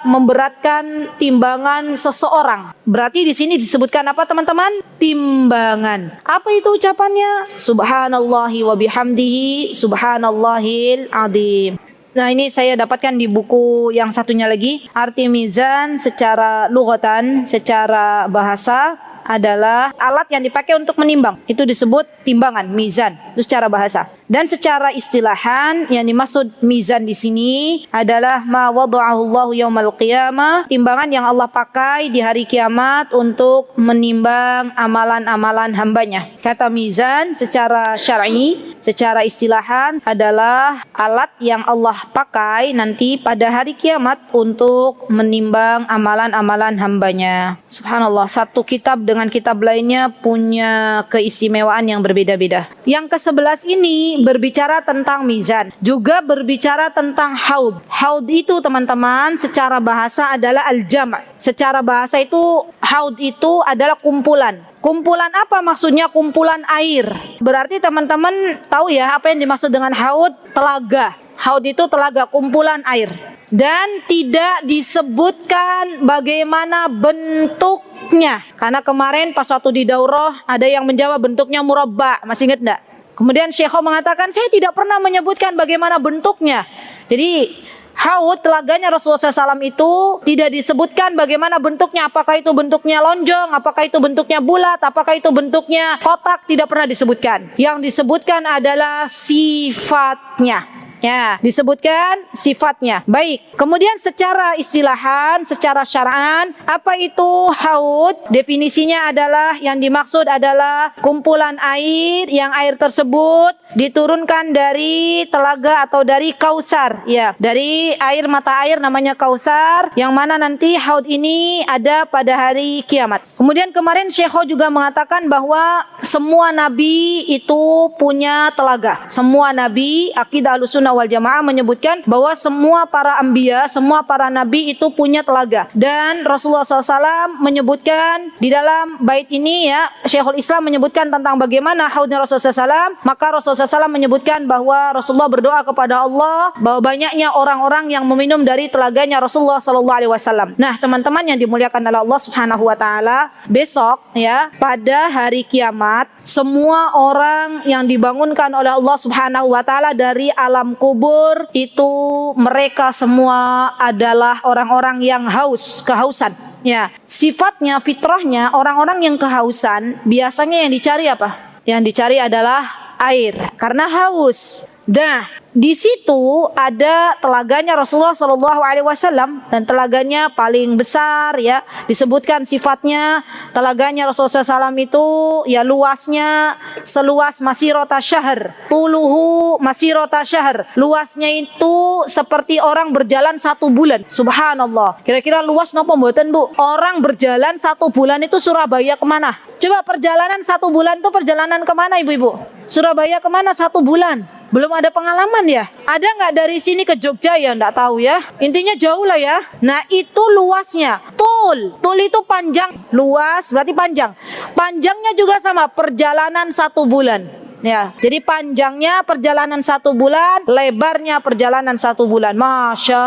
memberatkan timbangan seseorang. Berarti di sini disebutkan apa, teman-teman? Timbangan. Apa itu ucapannya? Subhanallahi wa bihamdihi subhanallahil azim. Nah, ini saya dapatkan di buku yang satunya lagi. Arti mizan secara lughatan, secara bahasa adalah alat yang dipakai untuk menimbang. Itu disebut timbangan, mizan. Itu secara bahasa. Dan secara istilahan yang dimaksud mizan di sini adalah ma wada'ahu Allahu yaumal qiyamah, timbangan yang Allah pakai di hari kiamat untuk menimbang amalan-amalan hambanya. Kata mizan secara syar'i, secara istilahan adalah alat yang Allah pakai nanti pada hari kiamat untuk menimbang amalan-amalan hambanya. Subhanallah, satu kitab dengan kitab lainnya punya keistimewaan yang berbeda-beda. Yang ke-11 ini berbicara tentang mizan, juga berbicara tentang haud. Haud itu, teman-teman, secara bahasa adalah al-jam'. Secara bahasa itu haud itu adalah kumpulan. Kumpulan apa maksudnya? Kumpulan air. Berarti teman-teman tahu ya apa yang dimaksud dengan haud? Telaga. Haud itu telaga, kumpulan air. Dan tidak disebutkan bagaimana bentuknya. Karena kemarin pas waktu di daurah ada yang menjawab bentuknya murabba. Masih ingat enggak? Kemudian Syekh mengatakan, saya tidak pernah menyebutkan bagaimana bentuknya. Jadi haud, telaganya Rasulullah SAW itu tidak disebutkan bagaimana bentuknya. Apakah itu bentuknya lonjong, apakah itu bentuknya bulat, apakah itu bentuknya kotak, tidak pernah disebutkan. Yang disebutkan adalah sifatnya. Ya, disebutkan sifatnya. Baik, kemudian secara istilahan, secara syar'an, apa itu haud? Definisinya adalah, yang dimaksud adalah kumpulan air yang air tersebut diturunkan dari telaga atau dari Kausar. Ya, dari air mata air namanya Kausar, yang mana nanti haud ini ada pada hari kiamat. Kemudian kemarin Syekho juga mengatakan bahwa semua nabi itu punya telaga. Semua nabi, akidah Ahlussunnah wal Jamaah menyebutkan bahwa semua para anbiya, semua para nabi itu punya telaga. Dan Rasulullah SAW menyebutkan di dalam bait ini, ya, Syekhul Islam menyebutkan tentang bagaimana haudnya Rasulullah SAW. Maka Rasulullah SAW menyebutkan bahwa Rasulullah berdoa kepada Allah bahwa banyaknya orang-orang yang meminum dari telaganya Rasulullah SAW. Nah, teman-teman yang dimuliakan oleh Allah Subhanahu wa taala, besok, ya, pada hari kiamat, semua orang yang dibangunkan oleh Allah Subhanahu wa taala dari alam kubur itu, mereka semua adalah orang-orang yang haus, kehausan. Ya, sifatnya, fitrahnya, orang-orang yang kehausan biasanya yang dicari apa? Yang dicari adalah air, karena haus. Nah, di situ ada telaganya Rasulullah SAW, dan telaganya paling besar, ya, disebutkan sifatnya telaganya Rasulullah SAW itu, ya, luasnya seluas masirota syahr, tuluhu masirota syahr, luasnya itu seperti orang berjalan 1 bulan. Subhanallah. Kira-kira luas nopo mboten, Bu? Orang berjalan 1 bulan itu Surabaya kemana? Coba perjalanan 1 bulan itu perjalanan kemana, ibu-ibu? Surabaya kemana 1 bulan? Belum ada pengalaman ya? Ada nggak dari sini ke Jogja ya? Nggak tahu ya. Intinya jauh lah ya. Nah, itu luasnya. Tul itu panjang. Luas berarti panjang. Panjangnya juga sama. Perjalanan 1 bulan. Ya, jadi panjangnya perjalanan 1 bulan, lebarnya perjalanan 1 bulan. Masya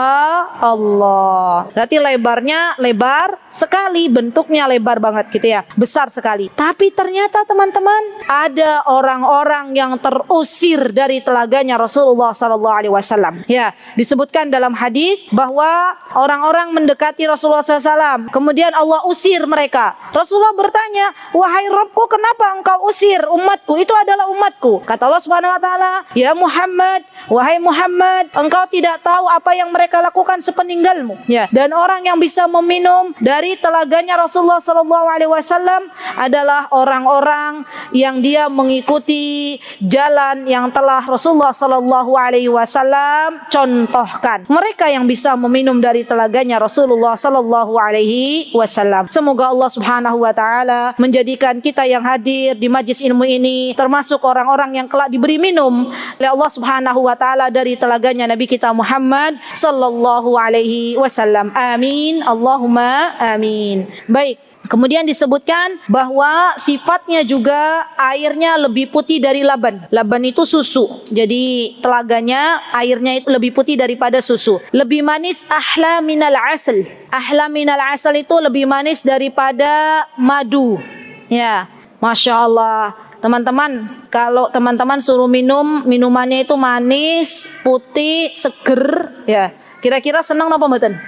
Allah. Berarti lebarnya lebar sekali, bentuknya lebar banget gitu ya, besar sekali. Tapi ternyata teman-teman, ada orang-orang yang terusir dari telaganya Rasulullah SAW. Ya, disebutkan dalam hadis bahwa orang-orang mendekati Rasulullah SAW, kemudian Allah usir mereka. Rasulullah bertanya, wahai Rabbku, kenapa engkau usir umatku? Itu adalah umatku. Kata Allah Subhanahu wa taala, ya Muhammad, wahai Muhammad, engkau tidak tahu apa yang mereka lakukan sepeninggalmu. Ya, dan orang yang bisa meminum dari telaganya Rasulullah SAW adalah orang-orang yang dia mengikuti jalan yang telah Rasulullah SAW contohkan. Mereka yang bisa meminum dari telaganya Rasulullah SAW. Semoga Allah Subhanahu wa taala menjadikan kita yang hadir di majlis ilmu ini termasuk orang-orang yang kelak diberi minum oleh Allah Subhanahu wa taala dari telaganya Nabi kita Muhammad sallallahu alaihi wasallam. Amin. Allahumma amin. Baik. Kemudian disebutkan bahwa sifatnya juga airnya lebih putih dari laban. Laban itu susu. Jadi telaganya airnya itu lebih putih daripada susu. Lebih manis, ahla minal asal. Ahla minal asal itu lebih manis daripada madu. Ya, Masya Allah. Teman-teman, kalau teman-teman suruh minum, minumannya itu manis, putih, seger, ya, kira-kira senang apa mboten?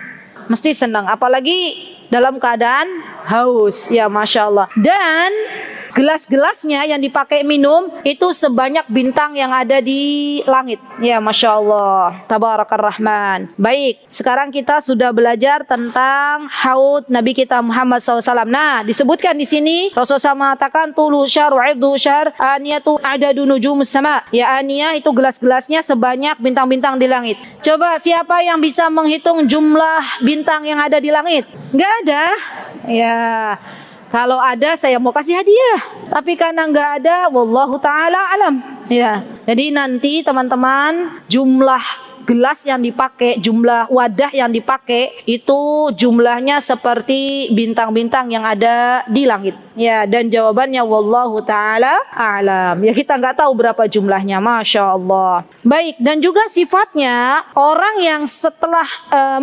Mesti senang, apalagi dalam keadaan haus, ya, Masya Allah. Dan gelas-gelasnya yang dipakai minum itu sebanyak bintang yang ada di langit, ya, Masya Allah, Tabarakar Rahman. Baik, sekarang kita sudah belajar tentang haud Nabi kita Muhammad SAW. Nah, disebutkan di sini Rasulullah mengatakan tulu syar wa'idhu syar aniyatu adadu nujumus sama. Ya, aniyah itu gelas-gelasnya sebanyak bintang-bintang di langit. Coba siapa yang bisa menghitung jumlah bintang yang ada di langit? Nggak ada. Ya, kalau ada saya mau kasih hadiah, tapi karena nggak ada, wallahu taala alam. Ya, jadi nanti teman-teman jumlah gelas yang dipakai, jumlah wadah yang dipakai itu jumlahnya seperti bintang-bintang yang ada di langit. Ya, dan jawabannya wallahu taala a'lam. Ya, kita nggak tahu berapa jumlahnya, Masya Allah. Baik, dan juga sifatnya orang yang setelah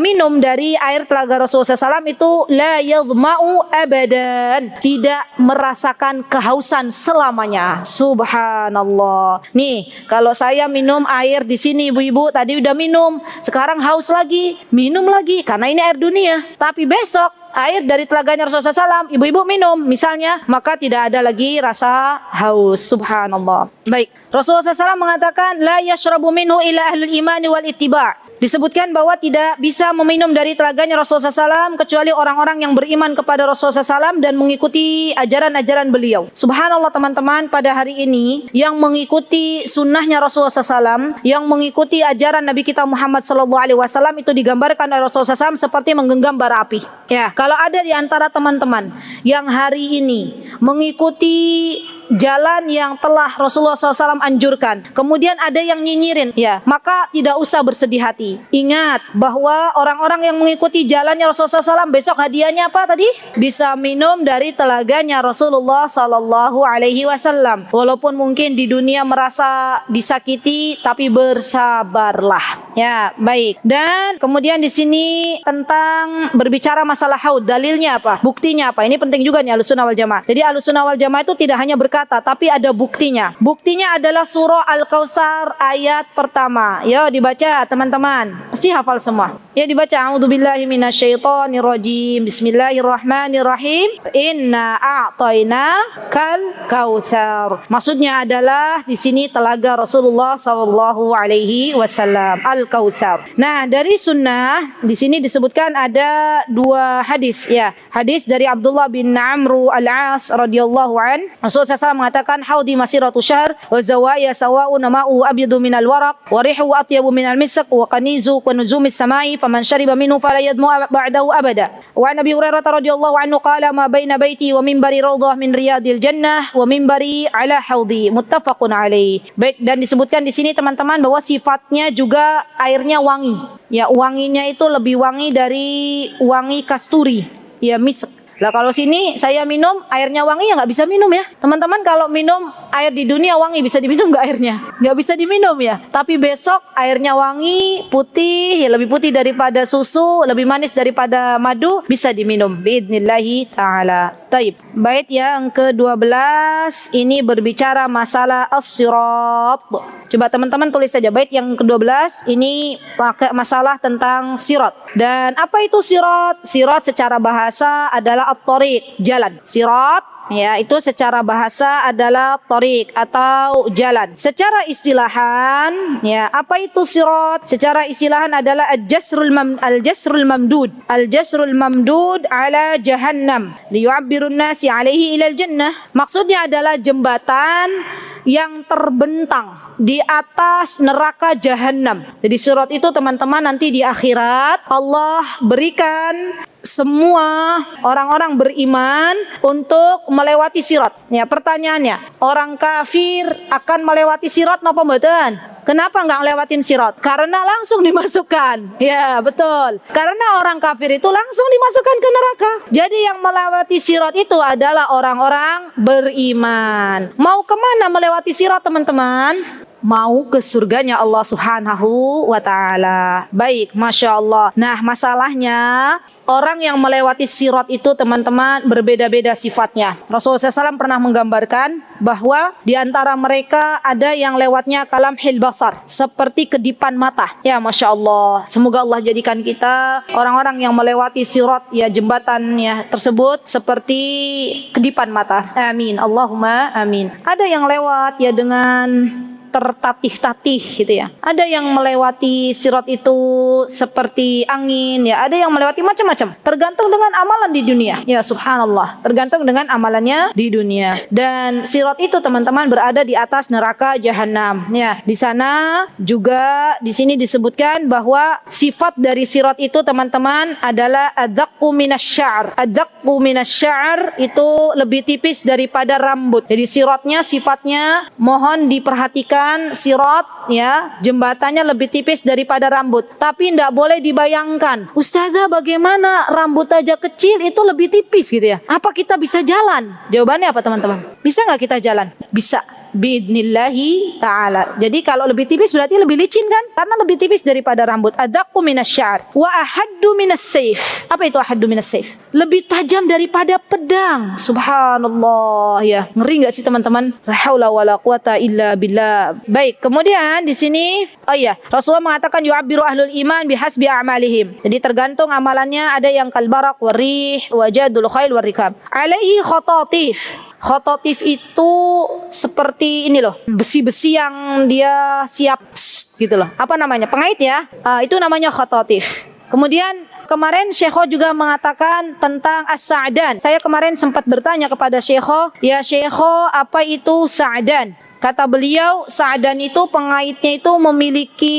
minum dari air telaga Rasulullah SAW itu la yadhma'u abadan, tidak merasakan kehausan selamanya. Subhanallah. Nih, kalau saya minum air di sini ibu-ibu tadi udah udah minum, sekarang haus lagi, minum lagi karena ini air dunia. Tapi besok air dari telaganya Rasulullah SAW, ibu-ibu minum misalnya, maka tidak ada lagi rasa haus. Subhanallah. Baik, Rasulullah SAW mengatakan la yashrabu minhu illa ahlul imani wal ittiba'. Disebutkan bahwa tidak bisa meminum dari telaganya Rasulullah SAW kecuali orang-orang yang beriman kepada Rasulullah SAW dan mengikuti ajaran-ajaran beliau. Subhanallah teman-teman, pada hari ini yang mengikuti sunnahnya Rasulullah SAW, yang mengikuti ajaran Nabi kita Muhammad SAW itu digambarkan oleh Rasulullah SAW seperti menggenggam bara api. Ya, kalau ada di antara teman-teman yang hari ini mengikuti jalan yang telah Rasulullah SAW anjurkan, kemudian ada yang nyinyirin, ya, maka tidak usah bersedih hati. Ingat bahwa orang-orang yang mengikuti jalannya Rasulullah SAW besok hadiahnya apa tadi? Bisa minum dari telaganya Rasulullah SAW. Walaupun mungkin di dunia merasa disakiti, tapi bersabarlah. Ya, baik. Dan kemudian di sini tentang berbicara masalah haud, dalilnya apa? Buktinya apa? Ini penting juga nih Ahlussunnah wal Jamaah. Jadi Ahlussunnah wal Jamaah itu tidak hanya berkata, tapi ada buktinya. Buktinya adalah surah Al-Kautsar ayat pertama. Yo dibaca teman-teman. Mesti hafal semua. Ya dibaca. A'udzubillahi minasyaitonirrajim. Bismillahirrahmanirrahim. Inna a'tainakal kautsar. Maksudnya adalah di sini telaga Rasulullah sallallahu alaihi wasallam. Al-Kautsar. Nah, dari sunnah di sini disebutkan ada dua hadis, ya. Hadis dari Abdullah bin Amr al-As radhiyallahu an. Rasulullah SAW mengatakan haudi masiratu syahr wa zawaya sawa'un ma'u abyadu minal waraq wa rihu atyabu minal misk wa qanizu wa nuzumis samai faman shariba minhu fala yadmu ba'dahu abada. Wa Nabi Hurairah radhiyallahu anhu qala ma baina baiti wa minbari raudhah min riyadil jannah wa minbari ala haudi, muttafaqun alaih. Baik, dan disebutkan di sini teman-teman bahwa sifatnya juga airnya wangi. Ya, wanginya itu lebih wangi dari wangi kasturi, ya, misk. Lah kalau sini saya minum airnya wangi, ya nggak bisa minum ya teman-teman. Kalau minum air di dunia wangi bisa diminum nggak airnya? Nggak bisa diminum ya. Tapi besok airnya wangi, putih, ya lebih putih daripada susu, lebih manis daripada madu, bisa diminum biidnillahi ta'ala. Taib. Bait yang ke-12 ini berbicara masalah as-sirat. Coba teman-teman tulis saja bait yang ke-12 ini pakai masalah tentang sirat. Dan apa itu sirat? Sirat secara bahasa adalah at-tariq, jalan. Sirat, ya, itu secara bahasa adalah tariq atau jalan. Secara istilahan, ya, apa itu sirat? Secara istilahan adalah al-jasrul mamdud. Al-jasrul mamdud ala jahannam liyu'abbirun nasi alaihi ilal jannah. Maksudnya adalah jembatan yang terbentang di atas neraka jahanam. Jadi sirat itu teman-teman nanti di akhirat Allah berikan semua orang-orang beriman untuk melewati sirat. Ya, pertanyaannya, orang kafir akan melewati sirat napa mboten? Kenapa nggak ngelewatin sirat? Karena langsung dimasukkan. Ya, betul. Karena orang kafir itu langsung dimasukkan ke neraka. Jadi yang melewati sirat itu adalah orang-orang beriman. Mau kemana melewati sirat teman-teman? Mau ke surganya Allah Subhanahu wa ta'ala. Baik, Masya Allah. Nah, masalahnya orang yang melewati sirat itu teman-teman berbeda-beda sifatnya. Rasulullah SAW pernah menggambarkan bahwa di antara mereka ada yang lewatnya kalamhil basar, seperti kedipan mata. Ya, Masya Allah. Semoga Allah jadikan kita orang-orang yang melewati sirat, ya, jembatan ya tersebut seperti kedipan mata. Amin. Allahumma amin. Ada yang lewat ya dengan tertatih-tatih gitu ya. Ada yang melewati sirat itu seperti angin ya, ada yang melewati macam-macam. Tergantung dengan amalan di dunia. Ya, subhanallah. Tergantung dengan amalannya di dunia. Dan sirat itu teman-teman berada di atas neraka jahanam. Ya, di sana juga di sini disebutkan bahwa sifat dari sirat itu teman-teman adalah adaqqu minasy-sya'r. Adaqqu minasy-sya'r itu lebih tipis daripada rambut. Jadi siratnya sifatnya mohon diperhatikan, sirat ya jembatannya lebih tipis daripada rambut. Tapi tidak boleh dibayangkan, Ustazah bagaimana rambut aja kecil itu lebih tipis gitu ya, apa kita bisa jalan? Jawabannya apa teman-teman? Bisa nggak kita jalan? Bisa. biidnillahi ta'ala. Jadi kalau lebih tipis berarti lebih licin kan? Karena lebih tipis daripada rambut. Adaqqu minasy-sya'r wa ahaddu minas-sayf. Apa itu ahaddu minas-sayf? Lebih tajam daripada pedang. Subhanallah ya. Ngeri enggak sih teman-teman? La haula wala quwata illa billah. Baik, kemudian di sini Rasulullah mengatakan yu'abbiru ahlul iman bihasbi a'malihim. Jadi tergantung amalannya, ada yang kalbarak warih wajadul khail warikab. Alaihi khotatif. Khototif itu seperti ini loh, besi-besi yang dia siap gitu loh. Apa namanya? Pengait ya. Itu namanya khototif. Kemudian kemarin Syekho juga mengatakan tentang as-sa'dan. Saya kemarin sempat bertanya kepada Syekho, ya Syekho, apa itu sa'dan? Kata beliau, sa'dan itu pengaitnya itu memiliki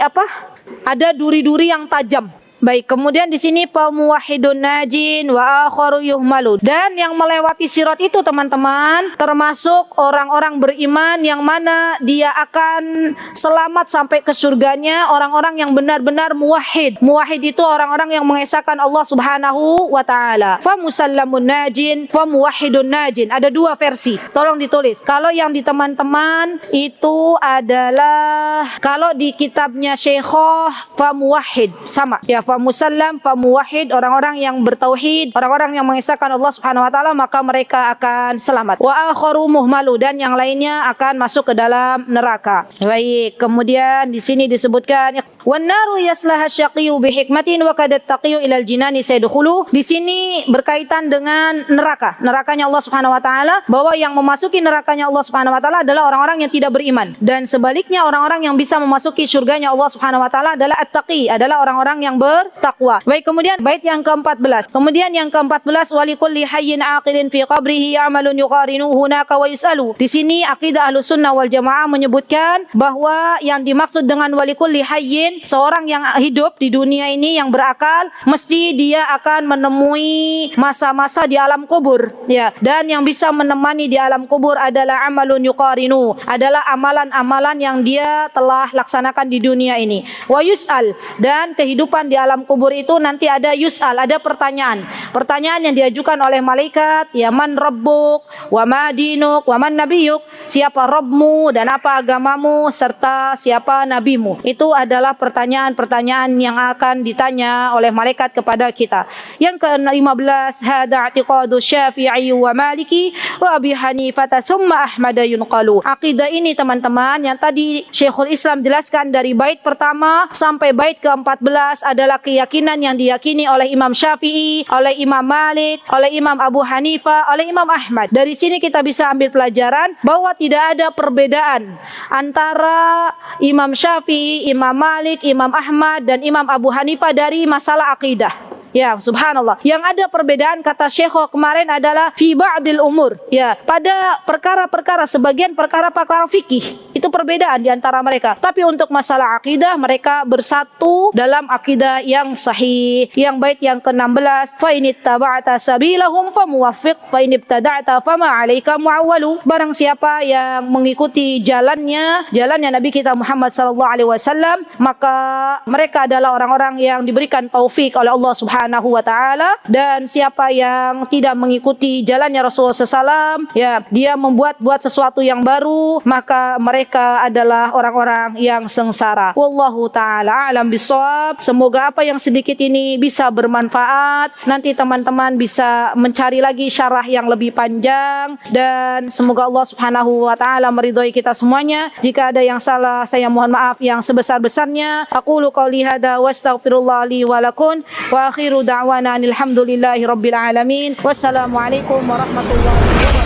apa? Ada duri-duri yang tajam. Baik, kemudian di sini pamuwahhidun najin wa akharu yuhmalu. Dan yang melewati sirat itu teman-teman termasuk orang-orang beriman yang mana dia akan selamat sampai ke surganya, orang-orang yang benar-benar muwahhid. Muwahhid itu orang-orang yang mengesahkan Allah Subhanahu wa taala. Fa musallamun najin, fa muwahhidun najin. Ada dua versi. Tolong ditulis. Kalau yang di teman-teman itu adalah kalau di kitabnya Syekhoh fa muwahhid sama. Ya, musallam, muwahhid, orang-orang yang bertauhid, orang-orang yang mengesahkan Allah Subhanahu wa taala, maka mereka akan selamat. Wa akharu muhmalu, dan yang lainnya akan masuk ke dalam neraka. Baik, kemudian di sini disebutkan wan naru yaslaha syaqiyyu bi hikmatin wa kadat taqiyyu ilal jinani sayadkhulu. Di sini berkaitan dengan neraka. Nerakanya Allah Subhanahu wa taala, bahwa yang memasuki nerakanya Allah Subhanahu wa taala adalah orang-orang yang tidak beriman, dan sebaliknya orang-orang yang bisa memasuki surganya Allah Subhanahu wa taala adalah at-taqi, adalah orang-orang yang bertakwa. Baik, kemudian bait yang ke-14. Kemudian yang ke-14, walikulli hayyin aqilin fi qabrihi ya'malun yuqarinu hunaka wa yusalu. Di sini akidah Ahlussunnah wal Jamaah menyebutkan bahwa yang dimaksud dengan walikulli hayyin, seorang yang hidup di dunia ini yang berakal, mesti dia akan menemui masa-masa di alam kubur, ya. Dan yang bisa menemani di alam kubur adalah amalun yuqarinu, adalah amalan-amalan yang dia telah laksanakan di dunia ini. Wa yus'al, dan kehidupan di alam kubur itu nanti ada yus'al, ada pertanyaan. Pertanyaan yang diajukan oleh malaikat, ya man rabbuk, wa ma dinuk, wa man nabiyuk. Siapa Rabbmu dan apa agamamu serta siapa nabimu. Itu adalah pertanyaan-pertanyaan yang akan ditanya oleh malaikat kepada kita. Yang ke-15, hada i'tiqadu Syafi'i wa Maliki wa Abi Hanifah tsumma Ahmad yunqalu. Akidah ini teman-teman yang tadi Syekhul Islam jelaskan dari bait pertama sampai bait ke-14 adalah keyakinan yang diyakini oleh Imam Syafi'i, oleh Imam Malik, oleh Imam Abu Hanifah, oleh Imam Ahmad. Dari sini kita bisa ambil pelajaran bahwa tidak ada perbedaan antara Imam Syafi'i, Imam Malik, Imam Ahmad, dan Imam Abu Hanifah dari masalah akidah. Ya, subhanallah. Yang ada perbedaan kata Syekh kemarin adalah fi ba'dil umur. Ya, pada perkara-perkara, sebagian perkara-perkara fikih. Itu perbedaan di antara mereka. Tapi untuk masalah akidah, mereka bersatu dalam akidah yang sahih. Yang bait yang ke-16, fa in ittaba'ta sabilahum famuwaffiq fa in ibtada'ta fama 'alaika mu'awwalu. Barang siapa yang mengikuti jalannya Nabi kita Muhammad sallallahu alaihi wasallam, maka mereka adalah orang-orang yang diberikan taufik oleh Allah Subhanahu wa taala. Dan siapa yang tidak mengikuti jalannya Rasulullah SAW, ya dia membuat sesuatu yang baru, maka mereka adalah orang-orang yang sengsara. Wallahu taala a'lam bishawab. Semoga apa yang sedikit ini bisa bermanfaat. Nanti teman-teman bisa mencari lagi syarah yang lebih panjang, dan semoga Allah Subhanahu wa taala meridhai kita semuanya. Jika ada yang salah, saya mohon maaf yang sebesar-besarnya. Aqulu qouli hadza wa astaghfirullah li wa lakum wa akhiru da'wana alhamdulillahi rabbil alamin. Wassalamualaikum warahmatullahi wabarakatuh.